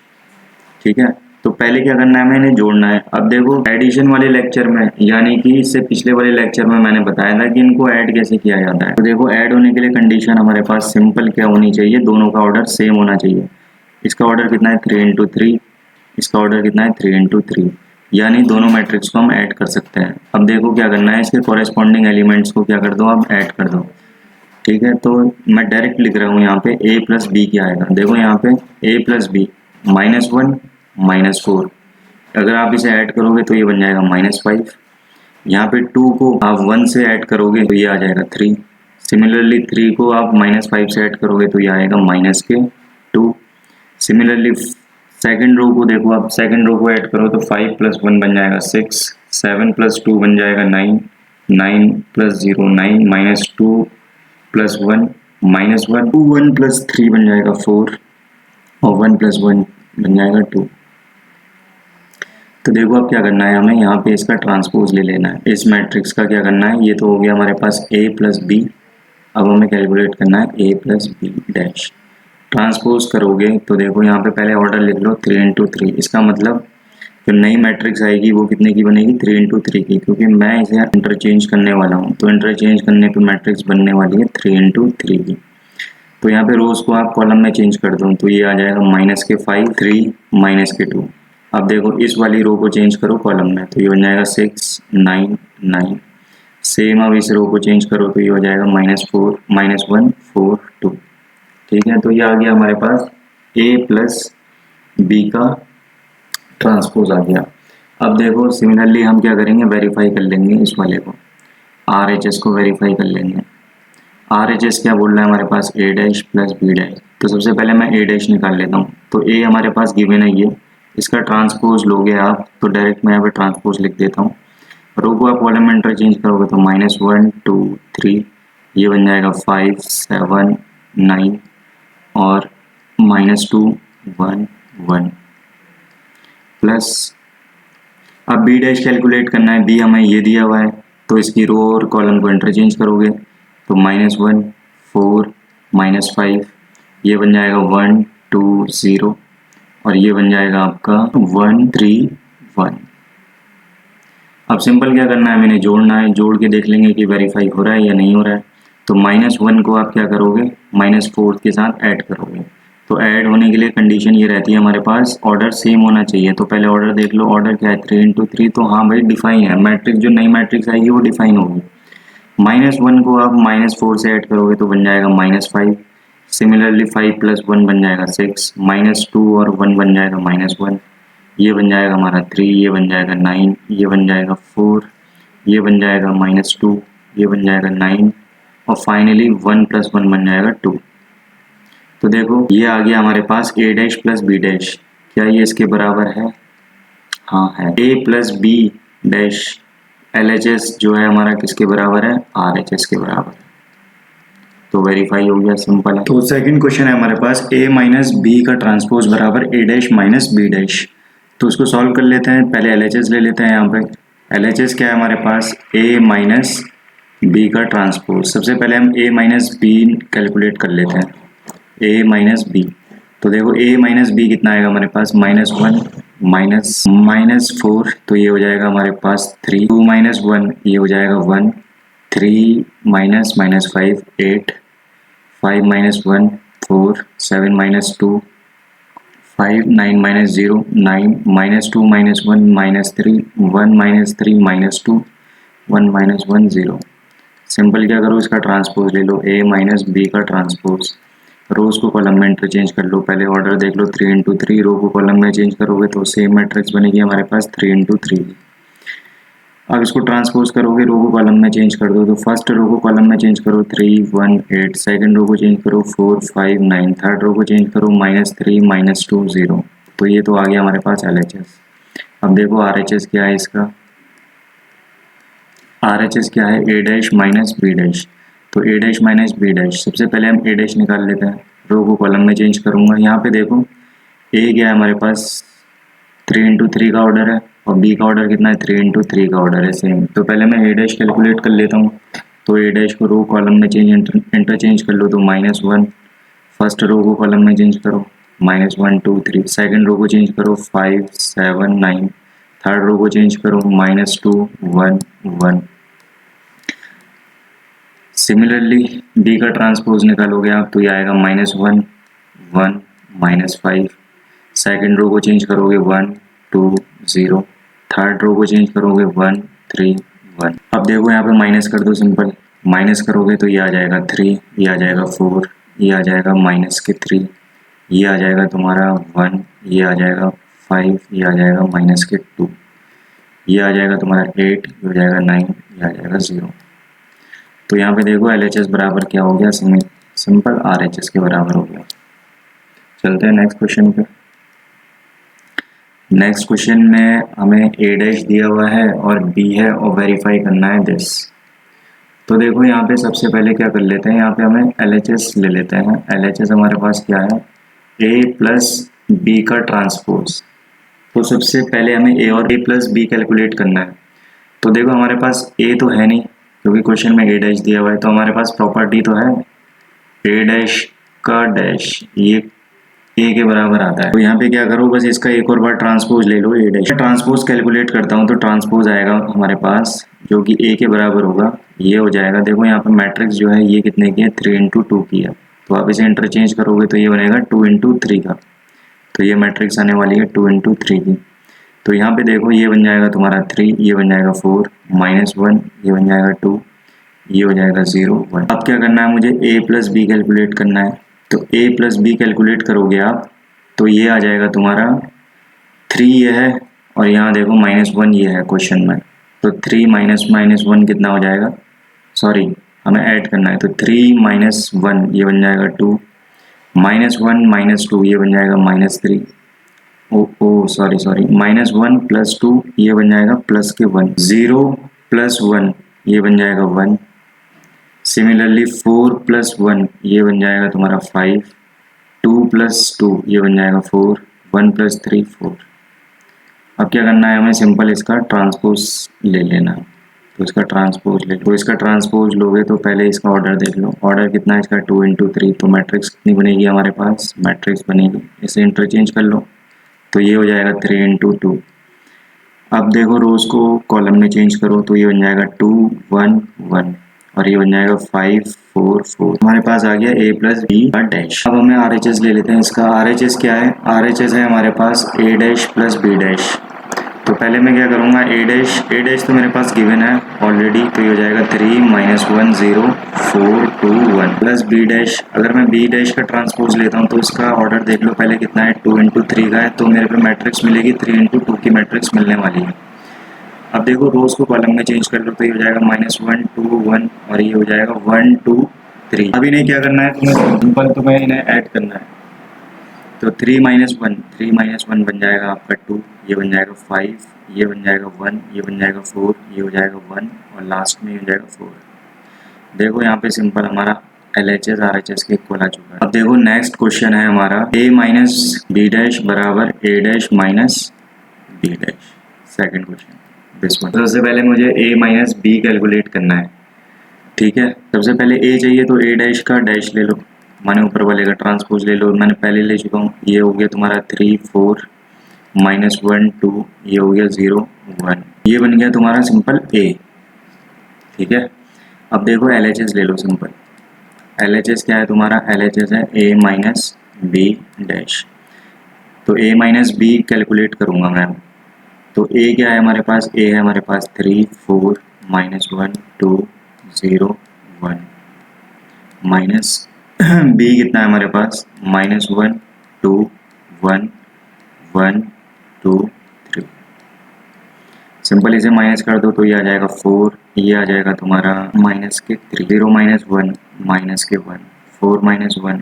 ठीक है। तो पहले क्या करना है, हमें इन्हें जोड़ना है। अब देखो एडिशन वाले लेक्चर में, यानी कि इससे पिछले वाले लेक्चर में मैंने बताया था कि इनको ऐड कैसे किया जाता है। तो देखो ऐड होने के लिए कंडीशन हमारे पास सिंपल क्या होनी चाहिए, दोनों का ऑर्डर सेम होना चाहिए। इसका ऑर्डर कितना है 3 इंटू 3, इसका ऑर्डर कितना है 3 इंटू 3, यानी दोनों मैट्रिक्स को हम ऐड कर सकते हैं। अब देखो क्या करना है, इसके कॉरेस्पॉन्डिंग एलिमेंट्स को क्या कर दो, अब ऐड कर दो, ठीक है। तो मैं डायरेक्ट लिख रहा हूँ यहाँ पे a प्लस बी क्या आएगा। देखो यहाँ पे a प्लस बी -1 -4, अगर आप इसे ऐड करोगे तो ये बन जाएगा -5। यहाँ पे 2 को आप 1 से ऐड करोगे तो ये आ जाएगा 3। सिमिलरली 3 को आप -5 से ऐड करोगे तो ये आएगा -2। सिमिलरली सेकंड रो को देखो, आप सेकंड रो को ऐड करो तो 5 + 1 बन जाएगा 6, 7 + 2 बन जाएगा 9, 9 + 0 9, -2 + 1 -1, 1 + 3 बन जाएगा 4, और 1 + 1 बन जाएगा 2। तो देखो अब क्या करना है, हमें यहाँ पे इसका ट्रांसपोज ले लेना है। इस मैट्रिक्स का क्या करना है, ये तो हो गया हमारे पास a प्लस बी। अब हमें कैलकुलेट करना है a plus B dash. Transpose करोगे तो देखो यहाँ पे पहले ऑर्डर लिख लो 3 इंटू 3। इसका मतलब जो नई मैट्रिक्स आएगी वो कितने की बनेगी, 3 इंटू 3 की, क्योंकि मैं इसे इंटरचेंज करने वाला हूँ। तो इंटरचेंज करने पे मैट्रिक्स बनने वाली है 3 इंटू 3 की। तो यहाँ पे रोज को आप कॉलम में चेंज कर दो तो ये आ जाएगा -5 3 -2। अब देखो इस वाली रो को चेंज करो कॉलम में तो ये बन जाएगा 6 9 9। सेम अब इस रो को चेंज करो तो ये हो जाएगा -4 -1 4 2, ठीक है। तो ये आ गया हमारे पास a प्लस बी का ट्रांसपोज आ गया। अब देखो सिमिलरली हम क्या करेंगे, वेरीफाई कर लेंगे इस वाले को, RHS को वेरीफाई कर लेंगे। RHS क्या बोल रहा है हमारे पास, a dash plus B dash. तो सबसे पहले मैं a डैश निकाल लेता हूँ। तो a हमारे पास गिवन है, ये इसका ट्रांसपोज लोगे आप तो डायरेक्ट मैं यहाँ पे ट्रांसपोज लिख देता हूँ। रो को आप कॉलम में इंटरचेंज करोगे तो -1 2 3, ये बन जाएगा 5 7 9 और -2 1 1 प्लस। अब बी डैश कैलकुलेट करना है, बी हमें ये दिया हुआ है तो इसकी रो और कॉलम को इंटरचेंज करोगे तो -1 4 -5, ये बन जाएगा 1 2 0, और ये बन जाएगा आपका 1 3 1। अब सिंपल क्या करना है, मैंने जोड़ना है, जोड़ के देख लेंगे कि वेरीफाई हो रहा है या नहीं हो रहा है। तो -1 को आप क्या करोगे, -4 के साथ ऐड करोगे। तो ऐड होने के लिए कंडीशन ये रहती है हमारे पास, ऑर्डर सेम होना चाहिए। तो पहले ऑर्डर देख लो, ऑर्डर क्या है 3 इंटू 3। तो हाँ भाई डिफाइन है, मैट्रिक्स जो नई मैट्रिक्स आएगी वो डिफाइन होगी। -1 को आप -4 से ऐड करोगे तो बन जाएगा -5। सिमिलरली 5 + 1 बन जाएगा 6, -2 और 1 बन जाएगा -1, ये बन जाएगा हमारा 3, ये बन जाएगा 9, ये बन जाएगा 4, ये बन जाएगा -2, ये बन जाएगा 9 और फाइनली 1 + 1 बन जाएगा 2। तो देखो ये आ गया हमारे पास a dash plus b dash. क्या ये इसके बराबर है? हाँ है। a plus b dash LHS जो है हमारा किसके बराबर है? RHS के बराबर है। तो वेरीफाई हो गया, सिंपल है। तो सेकंड क्वेश्चन है हमारे पास a माइनस बी का ट्रांसपोज बराबर a dash minus b dash. तो उसको सॉल्व कर लेते हैं। पहले LHS ले लेते हैं। यहाँ पे LHS क्या है हमारे पास? a माइनस बी का ट्रांसपोज। सबसे पहले हम a माइनस बी कैलकुलेट कर लेते हैं। a माइनस बी, तो देखो a माइनस बी कितना आएगा हमारे पास? -1 -4, तो ये हो जाएगा हमारे पास 3, 2 - 1 ये हो जाएगा 1, 3 - -5 8, 5 - 1 4, 7 - 2 5, 9 - 0 9, -2 - 1 -3, 1 - 3 -2, 1 - 1 0। सिंपल क्या करो, इसका ट्रांसपोज ले लो, a माइनस बी का ट्रांसपोज। रोज को कॉलम में इंटरचेंज कर लो। पहले ऑर्डर देख लो, 3 × 3। रो को कॉलम में चेंज करोगे तो सेम मैट्रिक्स बनेगी हमारे पास 3 × 3। अब इसको ट्रांसपोज करोगे, रो को कॉलम में चेंज कर दो। तो फर्स्ट रो को कॉलम में चेंज करो 3 1 8, सेकंड रो को चेंज करो 4 5 9, थर्ड रो को चेंज करो -3 -2 0। तो ये तो आ गया हमारे पास LHS। अब देखो RHS क्या है इसका? RHS क्या है? a dash minus B dash. तो a dash minus B dash, सबसे पहले हम a डैश निकाल लेते हैं। रो को कॉलम में चेंज करूंगा। यहाँ पे देखो a क्या है हमारे पास? 3 × 3 का ऑर्डर है और b का ऑर्डर कितना है? 3 × 3 का ऑर्डर है सेम। तो पहले मैं a डैश कैलकुलेट कर लेता हूँ। तो a डैश को रो कॉलम में इंटरचेंज कर लो तो -1, फर्स्ट रो को कॉलम में चेंज करो -1 2 3, सेकंड रो को चेंज करो 5 7 9, थर्ड रो को चेंज करो -2 1 1। सिमिलरली डी का ट्रांसपोज निकालोगे आप तो ये आएगा -1 1 -5, सेकंड रो को चेंज करोगे 1 2 0, थर्ड रो को चेंज करोगे 1 3 1। अब देखो यहाँ पे माइनस कर दो, सिंपल माइनस करोगे तो ये आ जाएगा 3, ये आ जाएगा 4, ये आ जाएगा -3, ये आ जाएगा तुम्हारा 1, ये आ जाएगा 5, ये आ जाएगा -2, ये आ जाएगा तुम्हारा 8, ये हो जाएगा 9, ये आ जाएगा 0। तो यहाँ पे देखो LHS बराबर क्या हो गया? सिंपल RHS के बराबर हो गया। चलते हैं नेक्स्ट क्वेश्चन पे। नेक्स्ट क्वेश्चन में हमें a डैश दिया हुआ है और b है और वेरीफाई करना है दिस। तो देखो यहाँ पे सबसे पहले क्या कर लेते हैं, यहाँ पे हमें LHS ले लेते हैं। LHS हमारे पास क्या है? a प्लस b का ट्रांसपोज। तो सबसे पहले हमें a और a प्लस b कैलकुलेट करना है। तो देखो हमारे पास a तो है नहीं क्योंकि क्वेश्चन में a डैश दिया हुआ है, तो हमारे पास प्रॉपर्टी तो है a डैश का डैश, ये a के बराबर आता है। तो यहाँ पे क्या करो, बस इसका एक और बार ट्रांसपोज ले लो। a डैश ट्रांसपोज कैलकुलेट करता हूँ तो ट्रांसपोज आएगा हमारे पास जो कि a के बराबर होगा, ये हो जाएगा। देखो यहाँ पे मैट्रिक्स जो है ये कितने की है? 3 × 2 की है। तो आप इसे इंटरचेंज करोगे तो ये बनेगा 2 × 3 का। तो ये मैट्रिक्स आने वाली है 2 × 3 की। तो यहाँ पे देखो ये बन जाएगा तुम्हारा 3, ये बन जाएगा 4, -1 ये बन जाएगा 2, ये हो जाएगा 0 1। अब क्या करना है मुझे? a प्लस बी कैलकुलेट करना है। तो a प्लस बी कैलकुलेट करोगे आप तो ये आ जाएगा तुम्हारा 3 ये है और यहाँ देखो -1 ये है क्वेश्चन में। तो 3 -1 कितना हो जाएगा? सॉरी हमें ऐड करना है। तो 3 - 1 ये बन जाएगा 2, -1 - 2 ये बन जाएगा -3, ओ सॉरी -1 + 2 ये बन जाएगा प्लस के 1, 0 + 1 ये बन जाएगा 1। सिमिलरली 4 + 1 ये बन जाएगा तुम्हारा 5, 2 + 2 ये बन जाएगा 4, 1 + 3 4। अब क्या करना है हमें? सिंपल इसका ट्रांसपोज ले लेना है। तो इसका ट्रांसपोज ले लो। इसका ट्रांसपोज लोगे तो पहले इसका ऑर्डर देख लो। ऑर्डर कितना है इसका? 2 × 3। तो मैट्रिक्स कितनी बनेगी हमारे पास? मैट्रिक्स बनेगी, इसे इंटरचेंज कर लो तो ये हो जाएगा 3 × 2। अब देखो रोज को कॉलम में चेंज करो तो ये बन जाएगा 2 1 1 और ये बन जाएगा 5 4 4। हमारे पास आ गया a प्लस बी का डैश। अब हमें RHS ले लेते हैं। इसका RHS क्या है? RHS है हमारे पास a dash plus b dash. तो पहले मैं क्या करूँगा? a डैश तो मेरे पास गिवन है ऑलरेडी, तो ये हो जाएगा 3 -1 0 4 2 1 प्लस b डैश। अगर मैं b डैश का ट्रांसपोज लेता हूँ तो इसका ऑर्डर देख लो पहले कितना है? 2 × 3 का है। तो मेरे पे मैट्रिक्स मिलेगी 3 × 2 की मैट्रिक्स मिलने वाली है। अब देखो रोज को कॉलम में चेंज कर लो तो ये हो जाएगा -1 2 1 और ये हो जाएगा 1 2 3। अभी नहीं क्या करना है तुम्हें, सिंपल तुम्हें इन्हें ऐड करना है। तो 3 - 1 बन जाएगा आपका 2, ये बन जाएगा 5, ये बन जाएगा 1, ये बन जाएगा 4, ये हो जाएगा 1 और लास्ट में ये हो जाएगा 4। देखो यहाँ पे सिंपल हमारा LHS RHS के इक्वल आ चुका है। अब देखो नेक्स्ट क्वेश्चन है हमारा a माइनस बी डैश बराबर a dash minus B dash. Second question this one. सबसे पहले मुझे a माइनस बी कैलकुलेट करना है, ठीक है। सबसे पहले a चाहिए तो a डैश का डैश ले लो, माने ऊपर वाले का ट्रांसपोज ले लो, मैंने पहले ले चुका हूँ। ये हो गया तुम्हारा 3 4 -1 2, ये हो गया 0 1, ये बन गया तुम्हारा सिंपल a, ठीक है। अब देखो LHS ले लो सिंपल। LHS क्या है तुम्हारा, LHS है a माइनस बी डैश। तो a माइनस बी कैलकुलेट करूँगा मैं। तो a क्या है हमारे पास, a है हमारे पास 3 4 -1 2 0 1 माइनस b कितना है हमारे पास, -1 2 1 1 2 3। सिंपल इसे माइनस कर दो तो ये आ जाएगा 4, ये आ जाएगा तुम्हारा माइनस के 3, 0 -1 माइनस के 1, 4 -1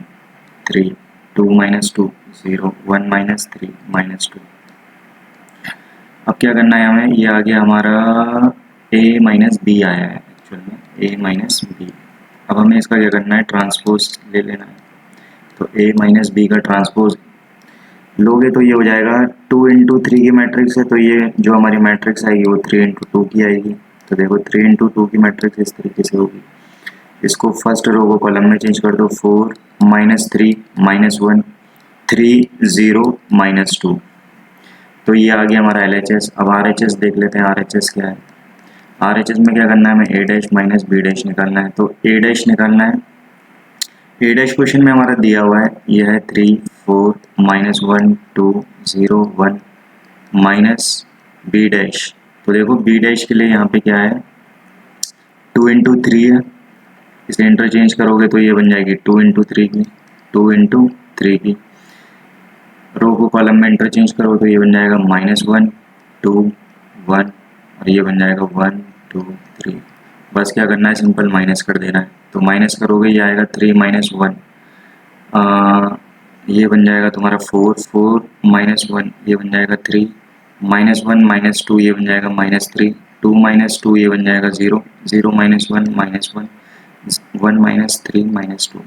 3, 2 -2 0 1 -3 -2। अब क्या करना है हमें, ये आ गया हमारा a माइनस बी आया है एक्चुअल में, a माइनस बी। अब हमें इसका क्या करना है, ट्रांसपोज ले लेना है। तो a माइनस बी का ट्रांसपोज लोगे तो ये हो जाएगा 2 × 3 की मैट्रिक्स है, तो ये जो हमारी मैट्रिक्स आएगी वो 3 × 2 की आएगी। तो देखो 3 × 2 की मैट्रिक्स इस तरीके से होगी। इसको फर्स्ट रो को कॉलम में चेंज कर दो, 4 -3 -1 3 0 -2। तो ये आ गया हमारा LHS। अब RHS देख लेते हैं, RHS क्या है। RHS में क्या करना है, हमें a dash minus B dash निकालना है। तो a डैश निकालना है, a डैश क्वेश्चन में हमारा दिया हुआ है, यह है 3 4 -1 2 0 1 माइनस बी डैश। तो देखो बी डैश के लिए यहाँ पे क्या है, 2 × 3 है, इसे इंटरचेंज करोगे तो ये बन जाएगी 2 × 3 की, 2 × 3 की। रो को कॉलम में इंटरचेंज करो तो ये बन जाएगा -1 2 1 और ये बन जाएगा 1 2 3। बस क्या करना है, सिंपल माइनस कर देना है। तो माइनस करोगे ये आएगा 3 -1, ये बन जाएगा तुम्हारा 4 4 -1, ये बन जाएगा 3 -1 -2, ये बन जाएगा -3 2 -2, ये बन जाएगा 0 0 -1 -1 1 -3 -2।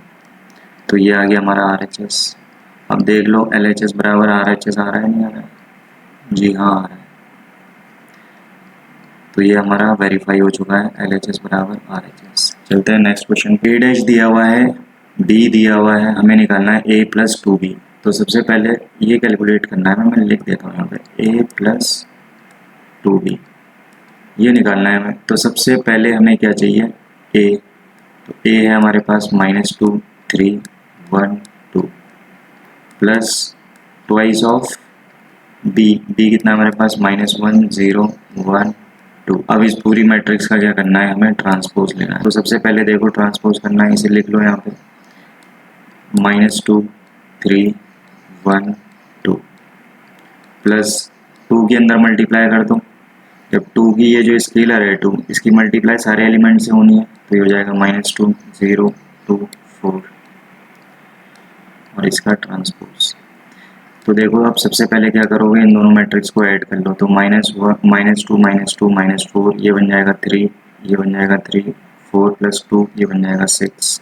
तो ये आ गया हमारा RHS। अब देख लो LHS बराबर RHS आ रहा है, नहीं आ रहा है? जी हाँ आ रहा है। तो ये हमारा वेरीफाई हो चुका है, LHS बराबर RHS। चलते हैं नेक्स्ट क्वेश्चन। a डैश दिया हुआ है, b दिया हुआ है, हमें निकालना है a + 2b। तो सबसे पहले ये कैलकुलेट करना है, मैं लिख देता हूँ यहाँ पे a + 2b, ये निकालना है हमें। तो सबसे पहले हमें क्या चाहिए, a। तो a है हमारे पास -2 3 1 2 प्लस ट्वाइस ऑफ b कितना है हमारे पास, -1 0 1 2। अब इस पूरी मैट्रिक्स का क्या करना है, हमें ट्रांसपोज लेना है। तो सबसे पहले देखो ट्रांसपोज करना है, इसे लिख लो यहाँ पे -2 3 1 2 प्लस 2 के अंदर मल्टीप्लाई कर दो। जब 2 की ये जो स्केलर है 2, इसकी मल्टीप्लाई सारे एलिमेंट से होनी है, तो ये हो जाएगा -2 0 2 4 और इसका ट्रांसपोज। तो देखो अब सबसे पहले क्या करोगे, इन दोनों मैट्रिक्स को ऐड कर लो। तो -2 -2 -4, ये बन जाएगा 3, ये बन जाएगा 3 4 + 2, ये बन जाएगा 6।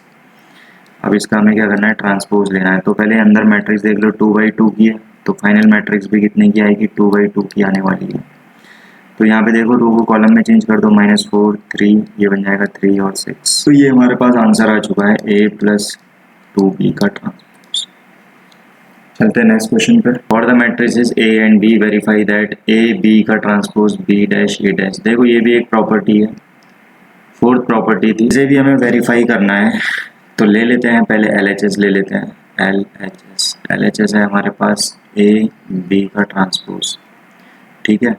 अब इसका हमें क्या करना है, ट्रांसपोज लेना है। तो पहले अंदर मैट्रिक्स देख लो, 2/2 की है, तो फाइनल मैट्रिक्स भी कितने की आएगी, 2/2 की आने वाली है। तो यहाँ पे देखो रो को कॉलम में चेंज कर दो, -4 3, ये बन जाएगा 3 और 6। तो ये हमारे पास आंसर आ चुका है a + 2b का ट्रांसपोज। चलते हैं नेक्स्ट क्वेश्चन पर। For the matrices a and b verify that a b का transpose b dash a dash. देखो ये भी एक प्रॉपर्टी है, फोर्थ प्रॉपर्टी थी, इसे भी हमें वेरीफाई करना है। तो ले लेते हैं पहले LHS ले लेते हैं, LHS है हमारे पास a b का ट्रांसपोज, ठीक है।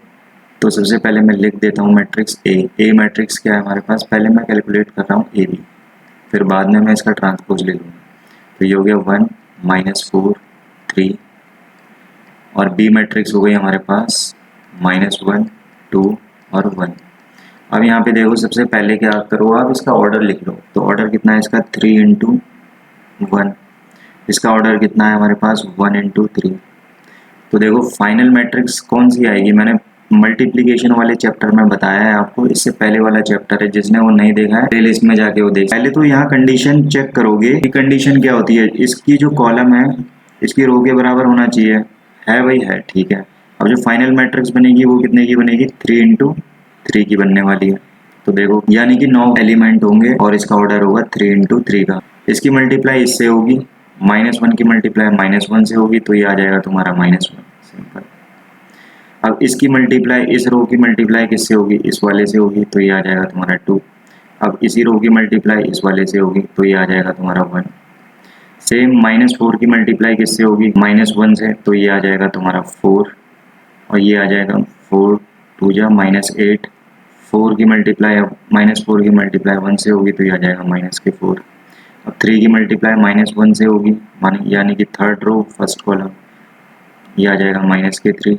तो सबसे पहले मैं लिख देता हूँ मैट्रिक्स a मैट्रिक्स क्या है हमारे पास, पहले मैं कैलकुलेट कर रहा हूँ a b, फिर बाद में मैं इसका ट्रांसपोज ले लूँगा। तो ये हो गया 1 -4 3 और b मैट्रिक्स हो गई हमारे पास -1 2 और 1। अब यहाँ पे देखो सबसे पहले क्या करो, आप इसका ऑर्डर लिख लो। तो ऑर्डर कितना है इसका 3 इंटू 1। इसका ऑर्डर कितना है हमारे पास 1 इंटू 3। तो देखो फाइनल मैट्रिक्स कौन सी आएगी, मैंने मल्टीप्लिकेशन वाले चैप्टर में बताया है आपको, इससे पहले वाला चैप्टर है, जिसने वो नहीं देखा है प्लेलिस्ट में जाके वो देख। पहले तो यहाँ कंडीशन चेक करोगे कि कंडीशन क्या होती है। इसकी जो कॉलम है इसकी रो के बराबर होना चाहिए, है भाई है, ठीक है। अब जो फाइनल मैट्रिक्स बनेगी वो कितने की बनेगी, 3 इंटू 3 की बनने वाली है। तो देखो यानी कि 9 एलिमेंट होंगे और इसका ऑर्डर होगा 3 इंटू 3 का। इसकी मल्टीप्लाई इससे होगी, -1 की मल्टीप्लाई -1 से होगी, तो ये आ जाएगा तुम्हारा -1, सिंपल। अब इसकी मल्टीप्लाई इस रो की मल्टीप्लाई किससे होगी, इस वाले से होगी, तो ये आ जाएगा तुम्हारा 2। अब इसी रो की मल्टीप्लाई इस वाले से होगी, तो ये आ जाएगा तुम्हारा 1। सेम -4 की मल्टीप्लाई किससे होगी, -1 से, तो ये आ जाएगा तुम्हारा 4। और ये आ जाएगा 4 2 जा -8। 4 की मल्टीप्लाई, अब -4 की मल्टीप्लाई 1 से होगी, तो ये आ जाएगा -4। अब 3 की मल्टीप्लाई -1 से होगी, यानी कि थर्ड रो फर्स्ट कॉलम, ये आ जाएगा -3।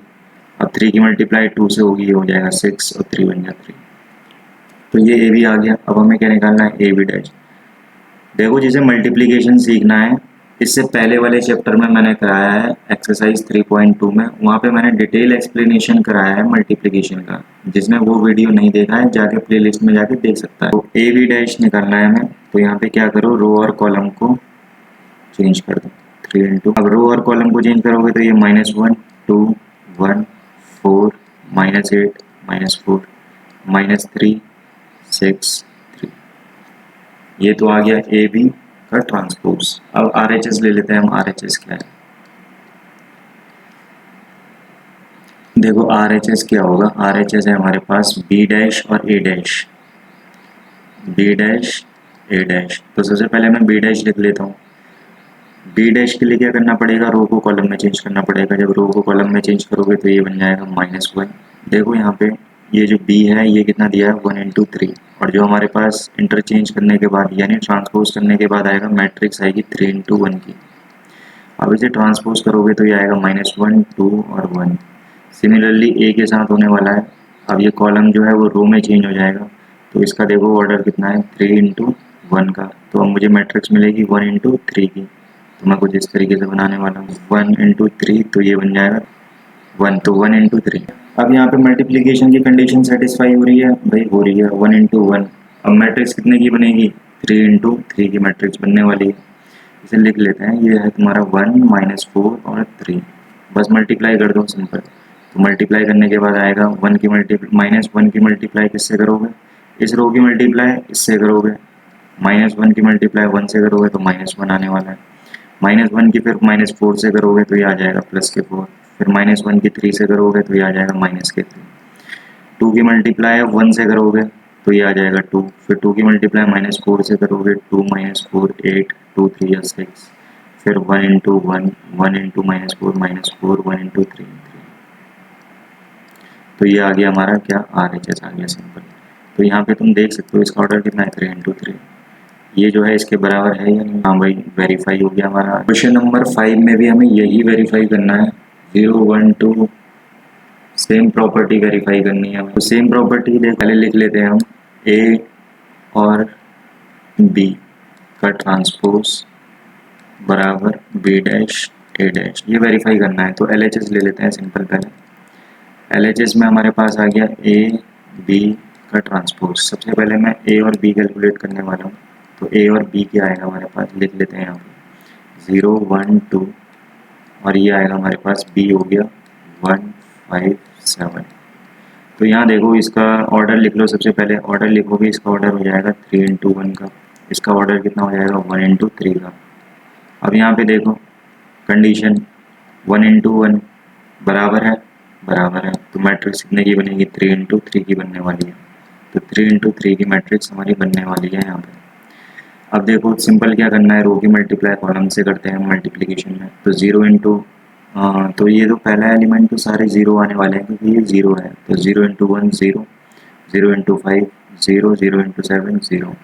अब 3 की मल्टीप्लाई 2 से होगी, ये हो जाएगा 6 और 3 बन जाएगा 3। तो ये ए भी आ गया। अब हमें क्या निकालना है, ए बी डैश। देखो जिसे मल्टीप्लिकेशन सीखना है, इससे पहले वाले चैप्टर में मैंने कराया है एक्सरसाइज 3.2 में, वहाँ पे मैंने डिटेल एक्सप्लेनेशन कराया है मल्टीप्लिकेशन का। जिसने वो वीडियो नहीं देखा है जाके प्लेलिस्ट में जाके देख सकता है। तो ए बी डैश निकालना है हमें, तो यहाँ पे क्या करो, रो और कॉलम को चेंज कर दो 3 इंटू। अब रो और कॉलम को चेंज करोगे तो ये -1 2 1 4 -8 -4 -3 6 3। ये तो आ गया ए बी का ट्रांसपोज। अब RHS ले लेते हैं हम, RHS क्या है। देखो RHS क्या होगा, RHS है हमारे पास बी डैश और ए डैश, बी डैश ए डैश। तो सबसे पहले मैं बी डैश लिख लेता हूँ। बी डैश के लिए क्या करना पड़ेगा, रो को कॉलम में चेंज करना पड़ेगा। जब रो को कॉलम में चेंज करोगे तो ये बन जाएगा -1। देखो यहाँ पे ये जो बी है ये कितना दिया है 1 इंटू 3, और जो हमारे पास इंटरचेंज करने के बाद यानी ट्रांसपोज करने के बाद आएगा मैट्रिक्स आएगी 3 इंटू 1 की। अब इसे ट्रांसपोज करोगे तो ये आएगा -1 2 और 1। सिमिलरली ए के साथ होने वाला है। अब ये कॉलम जो है वो रो में चेंज हो जाएगा, तो इसका देखो ऑर्डर कितना है 3 इंटू 1 का। तो अब मुझे मैट्रिक्स मिलेगी 1 इंटू 3 की। तो मैं कुछ इस तरीके से बनाने वाला हूँ 1 इंटू 3, तो ये बन जाएगा 1, तो 1 इंटू 3। अब यहाँ पे मल्टीप्लिकेशन की कंडीशन सेटिस्फाई हो रही है भाई, हो रही है 1 इंटू 1। अब मैट्रिक्स कितने की बनेगी, 3 इंटू 3 की मैट्रिक्स बनने वाली है। इसे लिख लेते हैं, ये है तुम्हारा 1 -4 और 3। बस मल्टीप्लाई कर दो सिंपल। तो मल्टीप्लाई करने के बाद आएगा -1 की मल्टीप्लाई किससे करोगे, इस रो की मल्टीप्लाई इससे करोगे, -1 की मल्टीप्लाई 1 से करोगे तो -1 आने वाला है। -1 की फिर -4 से करोगे तो ये आ जाएगा +4। फिर -1 की 3 से करोगे तो ये आ जाएगा -3। 2 की मल्टीप्लाई 1 से करोगे तो ये आ जाएगा 2। फिर 2 की मल्टीप्लाई -4 से करोगे 2 -4 8 2 3 या 6। फिर 1 इंटू 1 1 इंटू -4 -4 1 इंटू 3 3। तो ये आ गया हमारा क्या, RHS आ गया सिंपल। तो यहाँ पे तुम देख सकते हो इसका ऑर्डर कितना है 3 इंटू 3। ये जो है इसके बराबर है या नहीं, हाँ भाई वेरीफाई हो गया हमारा। क्वेश्चन नंबर 5 में भी हमें यही वेरीफाई करना है, 0 1 2 सेम प्रॉपर्टी वेरीफाई करनी है हमें। तो सेम प्रॉपर्टी पहले लिख लेते हैं हम, ए और बी का ट्रांसपोज बराबर बी डैश ए डैश, ये वेरीफाई करना है। तो LHS ले लेते हैं सिंपल। पहले LHS में हमारे पास आ गया ए बी का ट्रांसपोज। सबसे पहले मैं ए और बी कैलकुलेट करने वाला हूँ। तो ए और बी क्या आएगा हमारे पास, लिख लेते हैं यहाँ पे 0 1 2, और ये आएगा हमारे पास बी हो गया 1 5 7। तो यहाँ देखो इसका ऑर्डर लिख लो। सबसे पहले ऑर्डर लिखोगे, इसका ऑर्डर हो जाएगा 3 इंटू 1 का। इसका ऑर्डर कितना हो जाएगा 1 इंटू 3 का। अब यहाँ पे देखो कंडीशन 1 इंटू 1 बराबर है, बराबर है। तो मैट्रिक्स कितने की बनेगी, 3 इंटू 3 की बनने वाली है। तो 3 इंटू 3 की मैट्रिक्स हमारी बनने वाली है यहाँ पे। अब देखो सिंपल क्या करना है, रो की मल्टीप्लाई कॉलम से करते हैं मल्टीप्लिकेशन में। तो 0 इंटू, तो ये तो पहला एलिमेंट तो सारे 0 आने वाले हैं क्योंकि ये 0 है। तो 0 इंटू 1 0, 0 इंटू 5 0, 0 इंटू 7 0।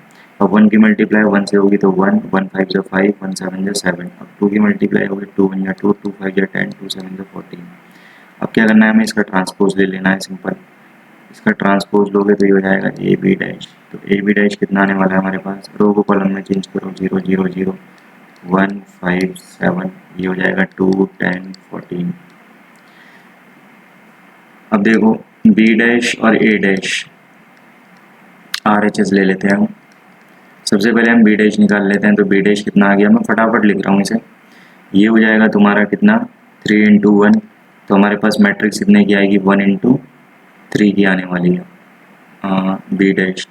अब 1 की मल्टीप्लाई 1 से होगी तो 1, 1 5 जो 5, 1 7 जो 7। अब 2 की मल्टीप्लाई होगी 2 1 2, 2 5 जो 10, 2 7 जो 14। अब क्या करना है, हमें इसका ट्रांसपोज ले लेना है सिंपल। इसका ट्रांसपोज लोगे तो ये हो जाएगा ए बी डैश। तो ए बी डैश कितना आने वाला है हमारे पास, रो को कॉलम में चेंज करो, 0 0 0 1 5 7, ये हो जाएगा 2 10 14। अब देखो बी डैश और ए डैश RHS ले लेते हैं हम। सबसे पहले हम बी डैश निकाल लेते हैं। तो बी डैश कितना आ गया, मैं फटाफट लिख रहा हूँ इसे। ये हो जाएगा तुम्हारा कितना, 3 इंटू 1। तो हमारे पास मैट्रिक्स कितने की आएगी, 1 इंटू 3 की आने वाली है। बी डैश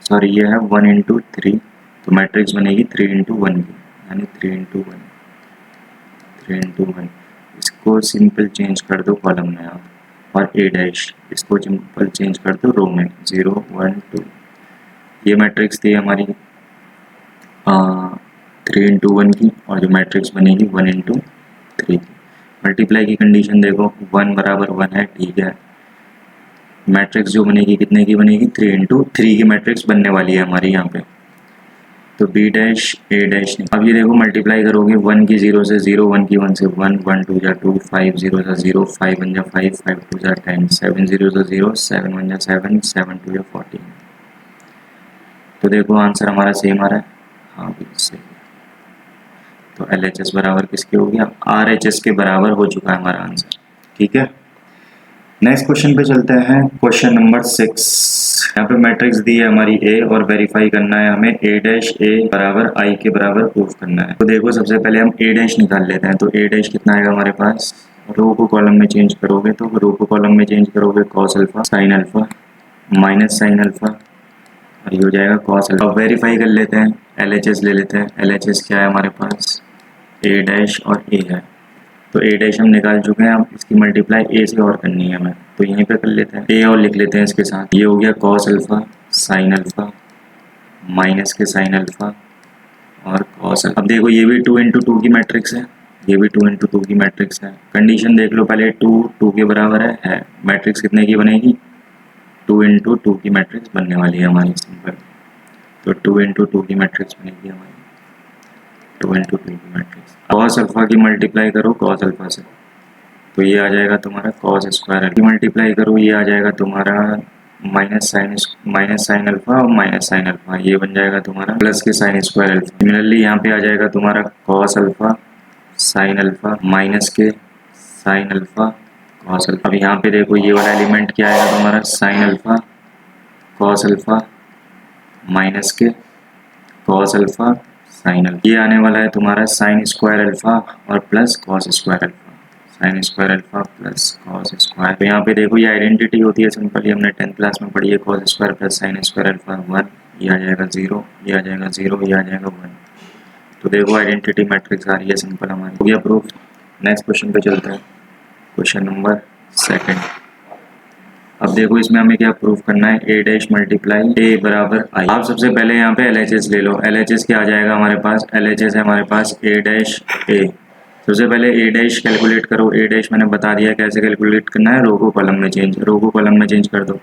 सॉरी ये है 1 इंटू 3, तो मैट्रिक्स बनेगी 3 इंटू 1 की, यानी 3 इंटू 1 3 इंटू 1। इसको सिंपल चेंज कर दो कॉलम में आप, और ए डैश इसको सिंपल चेंज कर दो रो में, 0 1 2। ये मैट्रिक्स थी हमारी 3 इंटू 1 की, और जो मैट्रिक्स बनेगी 1 इंटू 3 की। मल्टीप्लाई की कंडीशन देखो, 1 बराबर 1 है, ठीक है। मैट्रिक्स जो बनेगी कितने की बनेगी, 3 इंटू 3 की मैट्रिक्स बनने वाली है हमारी यहाँ पे। तो बी डैश ए डैश। अब ये देखो मल्टीप्लाई करोगे, 1 की 0 से 0, 1 की 1 से 1, 1 2 जा 2, 5 0 जा 0, 5 1 जा 5, 5 2 जा 10, 7 0 जा 0, 7 1 जा 7, 7 2 जा 14। तो देखो आंसर हमारा सेम आ रहा है, हाँ भी सही। तो LHS बराबर किसके हो गया, RHS के बराबर हो चुका है हमारा आंसर, ठीक है। नेक्स्ट क्वेश्चन पे चलते हैं, क्वेश्चन नंबर 6। यहाँ पे मैट्रिक्स दी है हमारी A, और वेरीफाई करना है हमें A डैश A बराबर I के बराबर प्रूफ करना है। तो देखो सबसे पहले हम A डैश निकाल लेते हैं। तो A डैश कितना आएगा हमारे पास, रो को कॉलम में चेंज करोगे, तो रो को कॉलम में चेंज करोगे cos alpha sine alpha minus sine alpha, और ये हो जाएगा कॉस अल्फा। अब वेरीफाई कर लेते हैं, LHS ले लेते हैं। LHS क्या है हमारे पास, A डैश और A है। तो ए डैश हम निकाल चुके हैं, अब इसकी मल्टीप्लाई ए से और करनी है हमें, तो यहीं पे कर लेते हैं। ए और लिख लेते हैं इसके साथ, ये हो गया cos alpha sine alpha minus के साइन अल्फा और कॉस अल्फा। अब देखो ये भी 2 इंटू 2 की मैट्रिक्स है, ये भी 2 इंटू 2 की मैट्रिक्स है। कंडीशन देख लो पहले, 2 2 के बराबर है। मैट्रिक्स कितने की बनेगी, 2 इंटू 2 की मैट्रिक्स बनने वाली है हमारी, सिंपल। तो 2 इंटू 2 की मैट्रिक्स बनेगी हमारी, 2 इंटू 2 की मैट्रिक्स। कॉस अल्फा की मल्टीप्लाई करो कॉस अल्फा से, तो ये आ जाएगा तुम्हारा कॉस स्क्वायर अल्फा। मल्टीप्लाई करो, ये आ जाएगा तुम्हारा माइनस साइन अल्फा और माइनस साइन अल्फा, ये बन जाएगा तुम्हारा प्लस के साइन स्क्वायर अल्फा। सिमिलरली यहाँ पे आ जाएगा तुम्हारा cos alpha sine alpha minus के साइन अल्फा कॉस अल्फा। अब यहाँ पे देखो ये वाला एलिमेंट क्या आएगा तुम्हारा, sign alpha cos alpha minus के कॉस अल्फा साइन अल्फा। ये आने वाला है तुम्हारा साइन स्क्वायर अल्फा और plus cos square alpha, sign square alpha plus cos square. तो यहाँ पे देखो ये आइडेंटिटी होती है सिंपल, ये हमने 10th क्लास में पढ़ी है, cos square plus sine square alpha 1, ये आ जाएगा 0, ये आ जाएगा 0, ये आ जाएगा 1। तो देखो आइडेंटिटी मैट्रिक्स आ रही है सिंपल हमारी, हो गया प्रूफ। नेक्स्ट क्वेश्चन पे चलते हैं, क्वेश्चन नंबर 2। अब देखो इसमें हमें क्या प्रूफ करना है, A डैश मल्टीप्लाई A बराबर I। आप सबसे पहले यहाँ पे LHS ले लो। LHS क्या आ जाएगा हमारे पास, LHS है हमारे पास A डैश A। सबसे पहले A डैश कैलकुलेट करो। A डैश मैंने बता दिया कैसे कैलकुलेट करना है, रो को कॉलम में चेंज कर दो।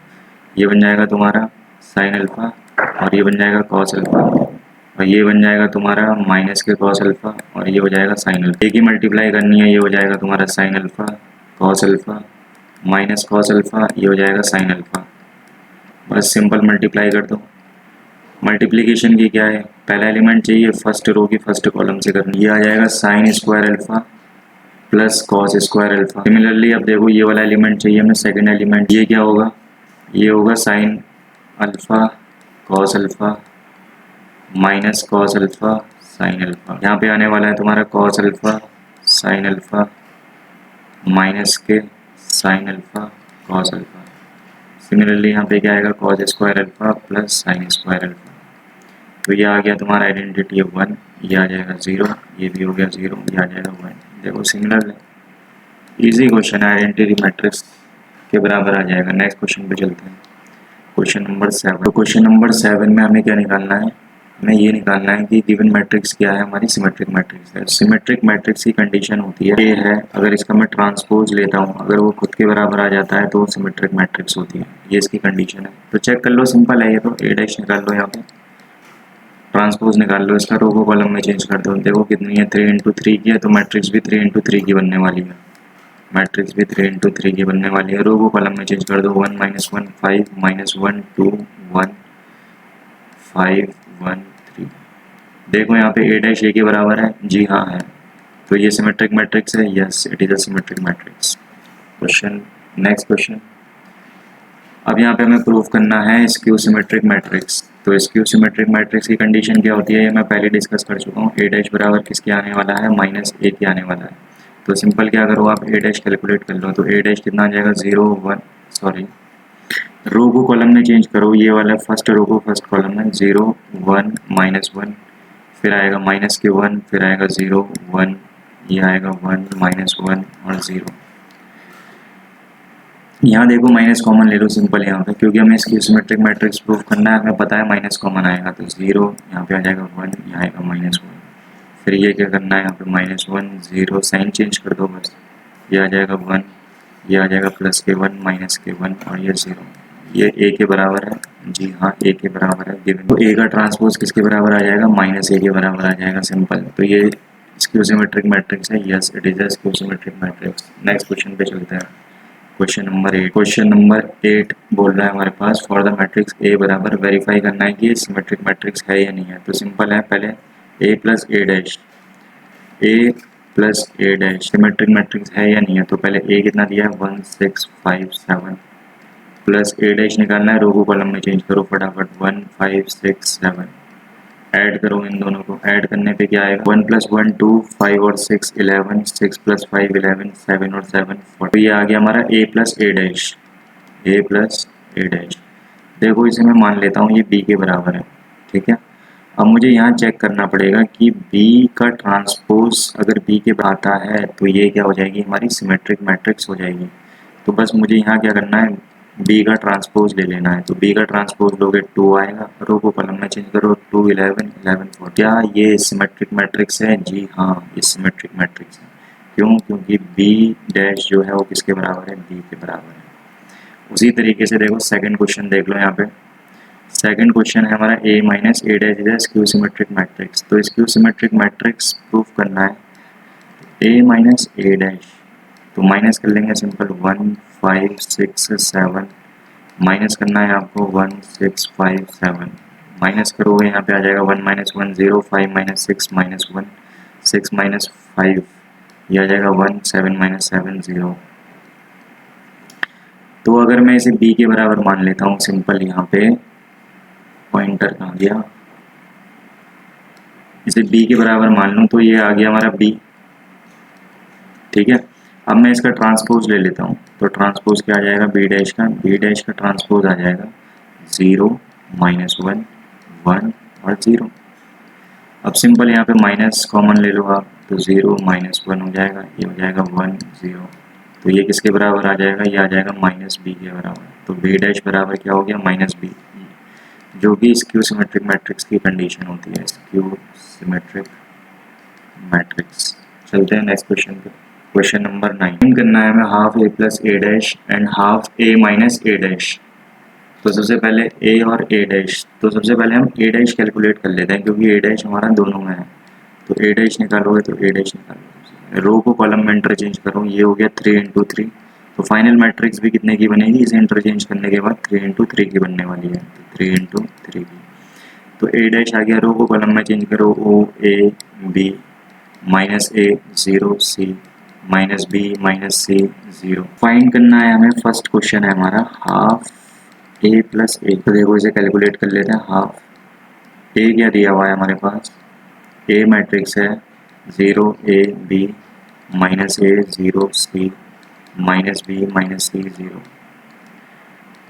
ये बन जाएगा तुम्हारा साइन अल्फा, और ये बन जाएगा कॉस अल्फा, और ये बन जाएगा तुम्हारा माइनस के कॉस अल्फा, और ये हो जाएगा साइन अल्फा। एक ही मल्टीप्लाई करनी है, ये हो जाएगा तुम्हारा sign alpha cos alpha minus cos alpha, ये हो जाएगा साइन अल्फा। बस सिंपल मल्टीप्लाई कर दो। मल्टीप्लिकेशन की क्या है, पहला एलिमेंट चाहिए फर्स्ट रो की फर्स्ट कॉलम से करनी, ये आ जाएगा sign square alpha plus cos square alpha. Similarly अब देखो ये वाला एलिमेंट चाहिए हमें सेकंड एलिमेंट, ये क्या होगा, ये होगा sine alpha cos alpha minus cos alpha sine alpha. यहाँ पे आने वाला है तुम्हारा cos alpha sine alpha minus के sine alpha cos alpha. Similarly यहाँ पे क्या आएगा, cos square alpha plus sine square alpha. तो ये आ गया तुम्हारा आइडेंटिटी 1, ये आ जाएगा 0, ये भी हो गया 0, ये आ जाएगा 1। देखो सिमिलर है, इजी क्वेश्चन है, आइडेंटिटी मैट्रिक्स के बराबर आ जाएगा। नेक्स्ट क्वेश्चन पे चलते हैं, क्वेश्चन नंबर 7। तो क्वेश्चन नंबर 7 में हमें क्या निकालना है, हमें ये निकालना है कि गिवन मैट्रिक्स क्या है, हमारी सिमेट्रिक मैट्रिक्स है। सिमेट्रिक मैट्रिक्स की कंडीशन होती है ये है, अगर इसका मैं ट्रांसपोज लेता हूँ, अगर वो खुद के बराबर आ जाता है तो सिमेट्रिक मैट्रिक्स होती है, ये इसकी कंडीशन है। तो चेक कर लो, सिंपल है ये। तो A डैश निकाल लो, यहाँ पे ट्रांसपोज निकाल लो, इसका रो को कॉलम में चेंज कर दो। देखो कितनी है, 3 इंटू 3 की है, तो मैट्रिक्स भी 3 इंटू 3 की बनने वाली है। मैट्रिक्स भी 3 इंटू 3 की बनने वाली है। रो को कॉलम में चेंज कर दो, 1 -1 5 -1 2 1 5 1 3। देखो यहाँ पे a डैश a के बराबर है, जी हाँ है। तो ये सिमेट्रिक मैट्रिक्स है, yes it is a symmetric matrix. Question, next question. अब यहाँ पे हमें प्रूफ करना है स्क्यू सिमेट्रिक मैट्रिक्स। तो स्क्यू सिमेट्रिक मैट्रिक्स की कंडीशन क्या होती है ये मैं पहले डिस्कस कर चुका हूँ। a डैश बराबर किसके आने वाला है, -a के आने वाला है। तो सिंपल क्या करो आप a डैश कैलकुलेट कर लो। तो a डैश कितना आ जाएगा, 0 1 सॉरी रो को कॉलम में चेंज करो, ये वाला फर्स्ट रो को फर्स्ट कॉलम में 0 1 -1, फिर आएगा माइनस के 1, फिर आएगा 0 1, ये आएगा 1 -1 और 0। यहाँ देखो माइनस कॉमन ले लो सिंपल यहाँ पे, क्योंकि हमें इसकी सिमेट्रिक मैट्रिक्स प्रूफ करना है, हमें पता है माइनस कॉमन आएगा। तो 0 यहाँ पे आ जाएगा 1, यहाँ आएगा -1, फिर ये क्या करना है यहाँ पे -1 0 साइन चेंज कर दो बस, ये आ जाएगा 1, ये आ जाएगा प्लस के 1 माइनस के 1 और ये 0। ये a के बराबर है, जी हाँ a के बराबर है गिवन। तो a का ट्रांसपोज किसके बराबर आ जाएगा, -a के बराबर आ जाएगा, सिंपल। तो ये स्क्यू सिमेट्रिक मैट्रिक्स है, yes it is a skew symmetric matrix. Next question पे चलते हैं। क्वेश्चन नंबर 8 बोल रहा है हमारे पास फॉर द मैट्रिक्स ए बराबर वेरीफाई करना है कि सिमेट्रिक मैट्रिक्स है या नहीं है। तो सिंपल है, पहले a plus A dash symmetric matrix है या नहीं है। तो पहले a कितना दिया है 1 6 5 7 प्लस ए डैश निकालना है, रो को कॉलम में चेंज करो फटाफट 1 5 6 7 ऐड करो इन दोनों को, ऐड करने पे क्या आएगा 1 + 1 2 5 और 6 11 6 + 5 11 7 और 7 4। तो ये आ गया हमारा a प्लस ए डैश। देखो इसे मैं मान लेता हूँ ये b के बराबर है, ठीक है। अब मुझे यहाँ चेक करना पड़ेगा कि b का ट्रांसपोज अगर b के बराबर आता है तो ये क्या हो जाएगी, हमारी सिमेट्रिक मैट्रिक्स हो जाएगी। तो बस मुझे यहाँ क्या करना है, b का ट्रांसपोज ले लेना है। तो b का ट्रांसपोज लोगे 2 आएगा, रो को कॉलम में चेंज करो 2 11 11 4। क्या ये सिमेट्रिक मैट्रिक्स है, जी हाँ ये सिमेट्रिक मैट्रिक्स है। क्यों, क्योंकि b डैश जो है वो किसके बराबर है, b के बराबर है। उसी तरीके से देखो सेकंड क्वेश्चन देख लो यहाँ पे। सेकंड क्वेश्चन है हमारा a minus A dash is skew symmetric matrix. तो स्क्यू सिमेट्रिक मैट्रिक्स प्रूफ करना है a माइनस ए डैश, तो माइनस कर लेंगे सिंपल 1 5 6 7 माइनस करना है आपको 1 6 5 7 माइनस करोगे यहाँ पे आ जाएगा 1 -1 0 5 -6 -1 6 -5 ये आ जाएगा 1 7 -7 0। तो अगर मैं इसे b के बराबर मान लेता हूँ सिंपल, यहाँ पे पॉइंटर कहाँ गया, इसे b के बराबर मान लूँ तो ये आ गया हमारा b, ठीक है। अब मैं इसका ट्रांसपोज ले लेता हूँ, तो ट्रांसपोज क्या आ जाएगा b डैश का ट्रांसपोज आ जाएगा 0 -1 1 और 0। अब सिंपल यहाँ पे माइनस कॉमन ले लो आप, तो 0 -1 हो जाएगा, ये हो जाएगा 1 0। तो ये किसके बराबर आ जाएगा, ये आ जाएगा -b के बराबर। तो b डैश बराबर क्या हो गया, -b, जो भी स्क्यू सिमेट्रिक मैट्रिक्स की कंडीशन होती है, स्क्यू सिमेट्रिक मैट्रिक्स। चलते हैं नेक्स्ट क्वेश्चन पे। क्वेश्चन नंबर 9 करना है हमें half a plus A dash and half a minus A dash. तो सबसे पहले a और a डैश, तो सबसे पहले हम a डैश कैलकुलेट कर लेते हैं, क्योंकि a डैश हमारा दोनों में है। तो a डैश निकालोगे तो a डैश निकालोगे, रो को कॉलम में इंटरचेंज करो, ये हो गया 3 × 3। तो फाइनल मैट्रिक्स भी कितने की बनेगी, इसे इंटरचेंज करने के बाद 3 × 3 की बनने वाली है, 3 × 3 की। तो a डैश आ गया, रो को कॉलम में चेंज करो o a b -a 0 c -b -c 0। Find करना है हमें, फर्स्ट क्वेश्चन है हमारा हाफ a प्लस ए। तो देखो इसे कैलकुलेट कर लेते हैं। हाफ a क्या दिया हुआ है हमारे पास, a मैट्रिक्स है 0 a b -a 0 c -b -c 0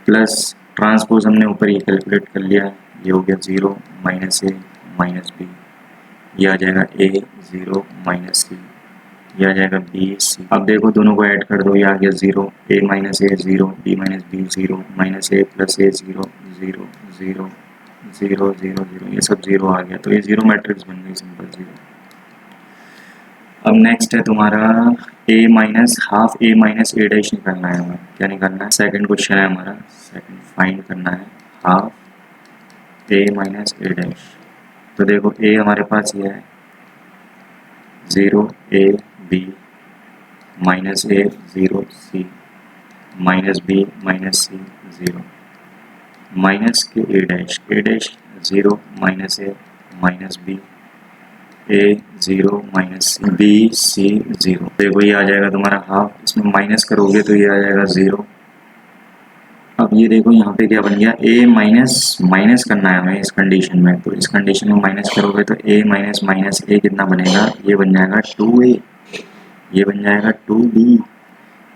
plus transpose हमने ऊपर ये कैलकुलेट कर लिया है, ये हो गया 0 -a -b, ये आ जाएगा a 0 -c, ये आ जाएगा b c। अब देखो दोनों को ऐड कर दो, ये आ गया 0 a -a 0 b -b 0 -a + a 0 0 0 0 0 0, ये सब 0 आ गया। तो ये 0 मैट्रिक्स बन गई, सिंपल 0। अब नेक्स्ट है तुम्हारा a minus half a minus A dash निकालना है हमें। क्या निकालना है, सेकंड क्वेश्चन है हमारा, सेकंड फाइंड करना है half a minus A dash. तो देखो a हमारे पास ये है 0 a b minus A 0 C minus B minus C 0 minus के A dash 0 minus A minus B A 0 minus B C 0। देखो ये आ जाएगा तुम्हारा हाफ, इसमें माइनस करोगे तो ये आ जाएगा 0। अब ये देखो यहाँ पे क्या बन गया, ए माइनस माइनस करना है हमें इस कंडीशन में, तो इस कंडीशन में माइनस करोगे तो ए माइनस माइनस ए कितना बनेगा, ये बन जाएगा 2a, ये बन जाएगा 2b,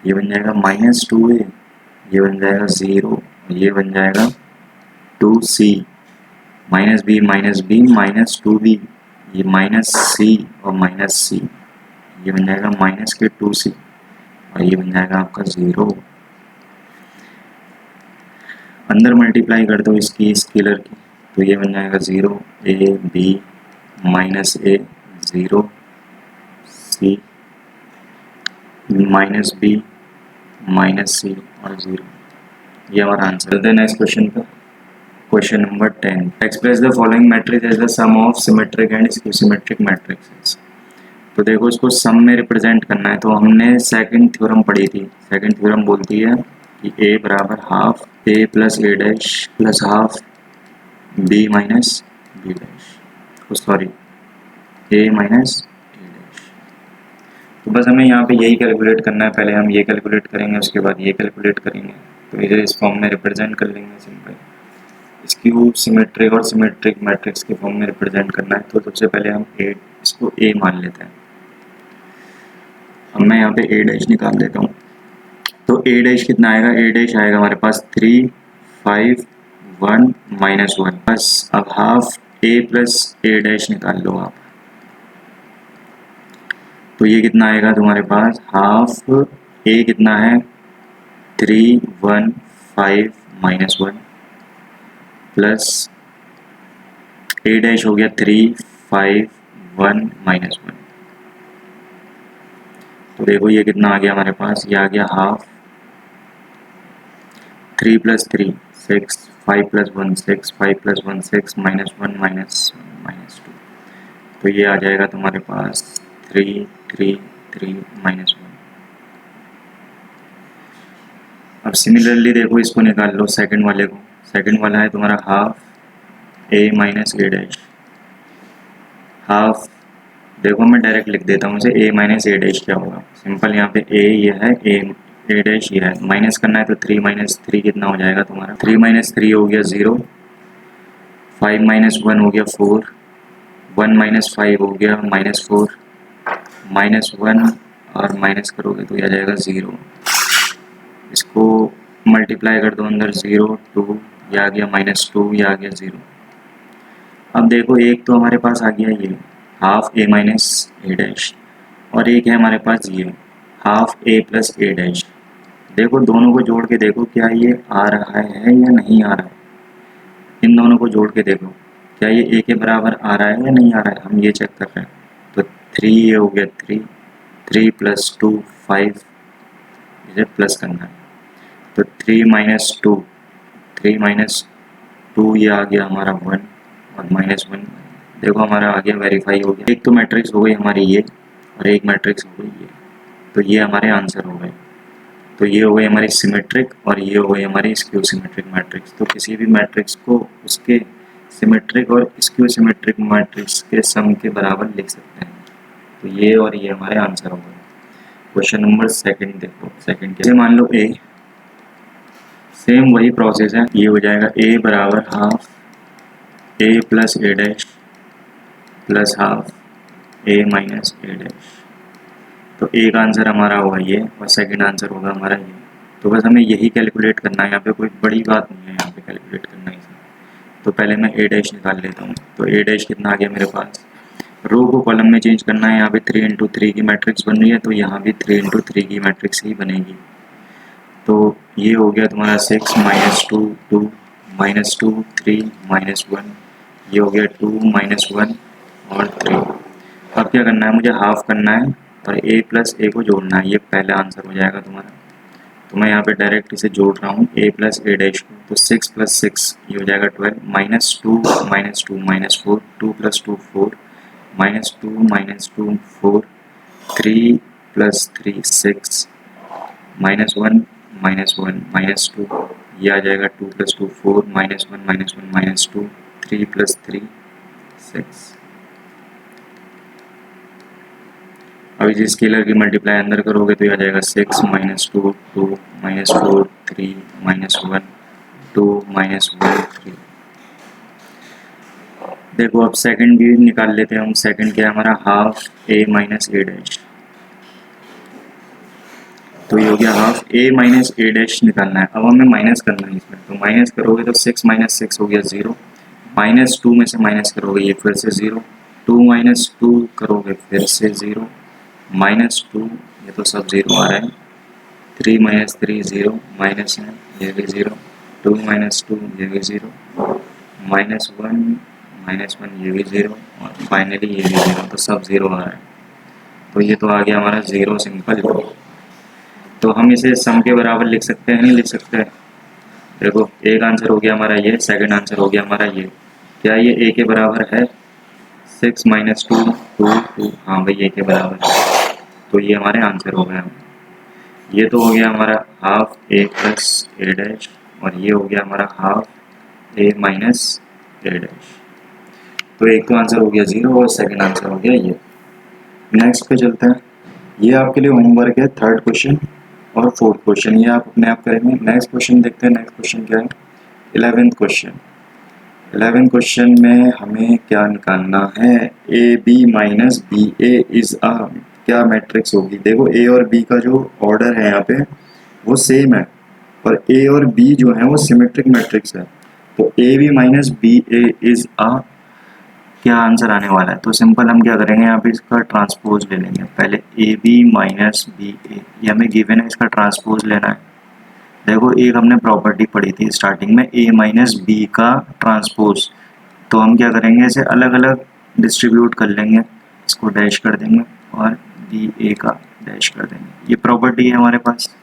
ये बन जाएगा माइनस 2a, ये बन जाएगा 0, ये बन जाएगा 2c minus b minus 2b, ये माइनस c और माइनस c, ये बन जाएगा माइनस के 2c और ये बन जाएगा आपका 0। अंदर मल्टीप्लाई कर दो इसकी स्केलर की, तो ये बन जाएगा 0 a B minus A 0 C minus B minus c और 0। ये हमारा आंसर है। नेक्स्ट क्वेश्चन पर, question number 10, express the following matrix as the sum of symmetric and skew symmetric matrix. तो देखो इसको सम में रिप्रेजेंट करना है, तो हमने सेकंड थ्योरम पढ़ी थी। सेकंड थ्योरम बोलती है कि ए बराबर half A plus A dash plus half B minus B dash, sorry A minus A dash. तो बस हमें यहाँ पे यही कैलकुलेट करना है, पहले हम ये कैलकुलेट करेंगे उसके बाद ये कैलकुलेट करेंगे, तो इधर इस फॉर्म में रिप्रेजेंट कर लेंगे सिंपल। स्क्यू सिमेट्रिक और सिमेट्रिक मैट्रिक्स के फॉर्म में रिप्रेजेंट करना है, तो सबसे पहले हम इसको ए मान लेते हैं। अब मैं यहाँ पे ए डैश निकाल देता हूँ, तो ए डैश कितना आएगा, ए डैश आएगा हमारे पास 3 5 1 माइनस 1, बस अब half A plus A dash निकाल लो आप, तो ये कितना आएगा तुम्हारे पास, हाफ ए कितना है 3 1 5 माइनस 1 प्लस ए डैश हो गया 3 5 1 माइनस 1। तो देखो ये कितना आ गया हमारे पास, ये आ गया half 3 plus 3 6 5 plus 1 6 5 plus 1 6 minus 1 minus 2, तो ये आ जाएगा तुम्हारे पास 3 3 3 माइनस 1। अब सिमिलरली देखो इसको निकाल लो सेकंड वाले को, सेकंड वाला है तुम्हारा half A minus A dash, half देखो मैं डायरेक्ट लिख देता हूँ इसे, ए माइनस ए डैश क्या होगा, सिंपल यहाँ पे ए ये है ए डैश ये है, माइनस करना है तो 3 माइनस 3 कितना हो जाएगा तुम्हारा, 3 माइनस 3 हो गया 0, 5 माइनस 1 हो गया 4, 1 माइनस 5 हो गया माइनस 4, माइनस 1 और माइनस करोगे तो ये आ जाएगा 0। इसको मल्टीप्लाई कर दो अंदर 0 2, ये आ गया माइनस 2, ये आ गया 0। अब देखो एक तो हमारे पास आ गया ये half A minus A dash, और एक है हमारे पास ये half A plus A dash. देखो दोनों को जोड़ के देखो क्या ये आ रहा है या नहीं आ रहा है, इन दोनों को जोड़ के देखो क्या ये ए के बराबर आ रहा है या नहीं आ रहा है, हम ये चेक कर रहे हैं। तो 3 ये हो गया 3 3 प्लस 2 5, इसे प्लस करना है, तो 3 माइनस 2 3 माइनस 2 ये आ गया हमारा 1 और माइनस 1, देखो हमारा आ गया वेरीफाई हो गया। एक तो मैट्रिक्स हो गई हमारी ये और एक मैट्रिक्स हो गई ये, तो ये हमारे आंसर हो गए। तो ये हो गई हमारी सिमेट्रिक और ये हो गई हमारी स्क्यू सिमेट्रिक मैट्रिक्स। तो किसी भी मैट्रिक्स को उसके सिमेट्रिक और स्क्यू सिमेट्रिक मैट्रिक्स के सम के बराबर लिख सकते हैं। तो ये और ये हमारे आंसर हो गए। क्वेश्चन नंबर सेकंड देखो, सेकंड के मान लो ए, सेम वही प्रोसेस है, ये हो जाएगा ए बराबर half A plus A dash plus half A minus A dash. तो एक आंसर हमारा होगा ये और सेकंड आंसर होगा हमारा ये। तो बस हमें यही कैलकुलेट करना है, यहाँ पे कोई बड़ी बात नहीं है यहाँ पे कैलकुलेट करना है। तो पहले मैं ए डैश निकाल लेता हूँ। तो ए डैश कितना आ गया मेरे पास, रो को कॉलम में चेंज करना है, यहाँ पे 3 इंटू 3 की मैट्रिक्स बन रही है, तो यहाँ भी 3 इंटू 3 की मैट्रिक्स ही बनेगी। तो ये हो गया तुम्हारा 6 माइनस 2 2 माइनस 2 3 माइनस 1, ये हो गया 2 माइनस 1 और 3। अब क्या करना है, मुझे हाफ करना है और ए प्लस ए को जोड़ना है, ये पहला आंसर हो जाएगा तुम्हारा। तो मैं यहाँ पे डायरेक्ट इसे जोड़ रहा हूँ ए प्लस ए डैश को, तो 6 प्लस 6 ये हो जाएगा 12 minus 2 minus 2 minus 4 2 plus 2 4 minus 2 4 3 plus 3 6 -1 -1 -2, ये आ जाएगा 2 + 2 4 -1 -1 -2 3 + 3 6। अभी जिस स्केलर की मल्टीप्लाई अंदर करोगे तो ये आ जाएगा 6 -2 2 -4 3 -1 2 -1 3। देखो अब सेकंड भी निकाल लेते हैं हम। सेकंड क्या है हमारा, half a minus A dash. तो ये हो गया half a minus A dash निकालना है। अब हमें माइनस करना है इसमें, तो माइनस करोगे तो 6 - 6 हो गया 0, -2 में से माइनस करोगे ये फिर से 0, 2 - 2 करोगे फिर से 0, -2 ये तो सब 0 आ रहा है, 3 - 3 0 माइनस है, ये भी 0, 2 - 2 ये भी 0, -1 ये भी 0 और फाइनली ये भी 0, तो सब 0 आ रहा है। तो ये तो आ गया हमारा 0 सिंपल। तो हम इसे सम के बराबर लिख सकते हैं, नहीं लिख सकते हैं? देखो एक आंसर हो गया हमारा ये, सेकंड आंसर हो गया हमारा ये। क्या ये a के बराबर है? 6 - 2 2 2, हाँ भाई a के बराबर है। तो ये हमारे आंसर हो गया। ये तो हो गया हमारा half a plus A dash, और ये हो गया हमारा half a minus A dash. तो एक तो आंसर हो गया 0 और सेकंड आंसर हो गया ये। नेक्स्ट पे चलते हैं। ये आपके लिए होमवर्क है, थर्ड क्वेश्चन और फोर्थ क्वेश्चन, ये आप अपने आप करेंगे। नेक्स्ट क्वेश्चन देखते हैं। नेक्स्ट क्वेश्चन क्या है? 11th question. 11th क्वेश्चन में हमें क्या निकालना है? A B minus B A is a क्या मैट्रिक्स होगी? देखो ए और बी का जो ऑर्डर है यहाँ पे वो सेम है, और ए और बी जो है वो सिमेट्रिक मैट्रिक्स है। तो A B minus B A is a क्या आंसर आने वाला है? तो सिंपल हम क्या करेंगे, यहाँ पे इसका ट्रांसपोज ले लेंगे। पहले ए बी माइनस बी ए, ये हमें गिवन है, इसका ट्रांसपोज लेना है। देखो एक हमने प्रॉपर्टी पढ़ी थी स्टार्टिंग में, ए माइनस बी का ट्रांसपोज। तो हम क्या करेंगे, इसे अलग अलग डिस्ट्रीब्यूट कर लेंगे, इसको डैश कर देंगे और बी ए का डैश कर देंगे। ये प्रॉपर्टी है हमारे पास।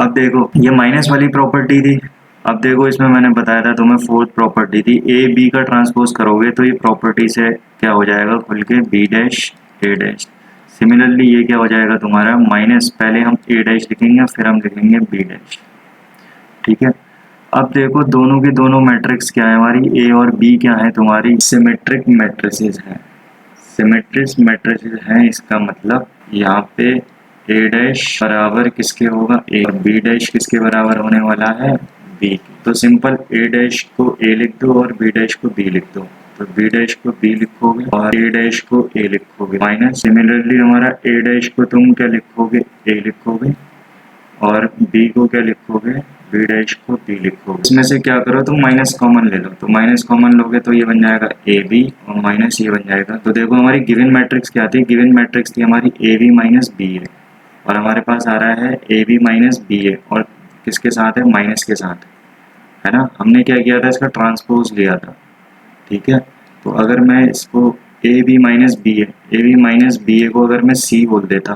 अब देखो ये माइनस वाली प्रॉपर्टी थी, अब देखो इसमें मैंने बताया था तुम्हें फोर्थ प्रॉपर्टी थी, ए बी का ट्रांसपोज करोगे तो ये प्रॉपर्टी से क्या हो जाएगा खुल के, बी डैश ए डैश। सिमिलरली ये क्या हो जाएगा तुम्हारा, माइनस, पहले हम ए डैश लिखेंगे फिर हम लिखेंगे बी डैश। ठीक है। अब देखो दोनों के दोनों मैट्रिक्स क्या है हमारी, ए और बी क्या है तुम्हारी, सिमेट्रिक मैट्रिसेस हैं। सिमेट्रिक मैट्रिसेस हैं, इसका मतलब यहाँ पे ए डैश बराबर किसके होगा, ए, और बी डैश किसके बराबर होने वाला है, बी। तो सिंपल ए डैश को ए लिख दो और बी डैश को बी लिख दो। तो बी डैश को बी लिखोगे और ए डैश को ए लिखोगे, माइनस सिमिलरली हमारा ए डैश को तुम क्या लिखोगे, ए लिखोगे, और बी को क्या लिखोगे, बी डैश को बी लिखोगे। इसमें से क्या करो तुम, माइनस कॉमन ले लो। तो माइनस कॉमन लोगे तो ये बन जाएगा ए बी और माइनस ये बन जाएगा। तो देखो हमारी गिवन मैट्रिक्स क्या थी, गिवन मैट्रिक्स थी हमारी ए बी माइनस बी ए, और हमारे पास आ रहा है ए बी माइनस बी ए, और किसके साथ है, माइनस के साथ है ना। हमने क्या किया था, इसका ट्रांसपोज लिया था। ठीक है। तो अगर मैं इसको ए बी माइनस बी ए को अगर मैं सी बोल देता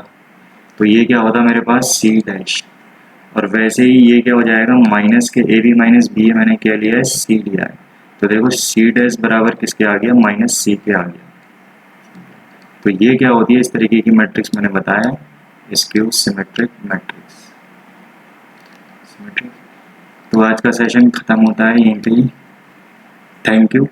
तो ये क्या होता मेरे पास, सी डैश। और वैसे ही ये क्या हो जाएगा, माइनस के ए बी माइनस बी ए मैंने क्या लिया है, सी लिया है। तो देखो सी डैश बराबर किसके आ गया, माइनस सी के आ गया। तो ये क्या होती है, इस तरीके की मैट्रिक्स मैंने बताया, स्क्यू सिमेट्रिक मैट्रिक्स। तो आज का सेशन खत्म होता है यहीं पे ही। Thank you.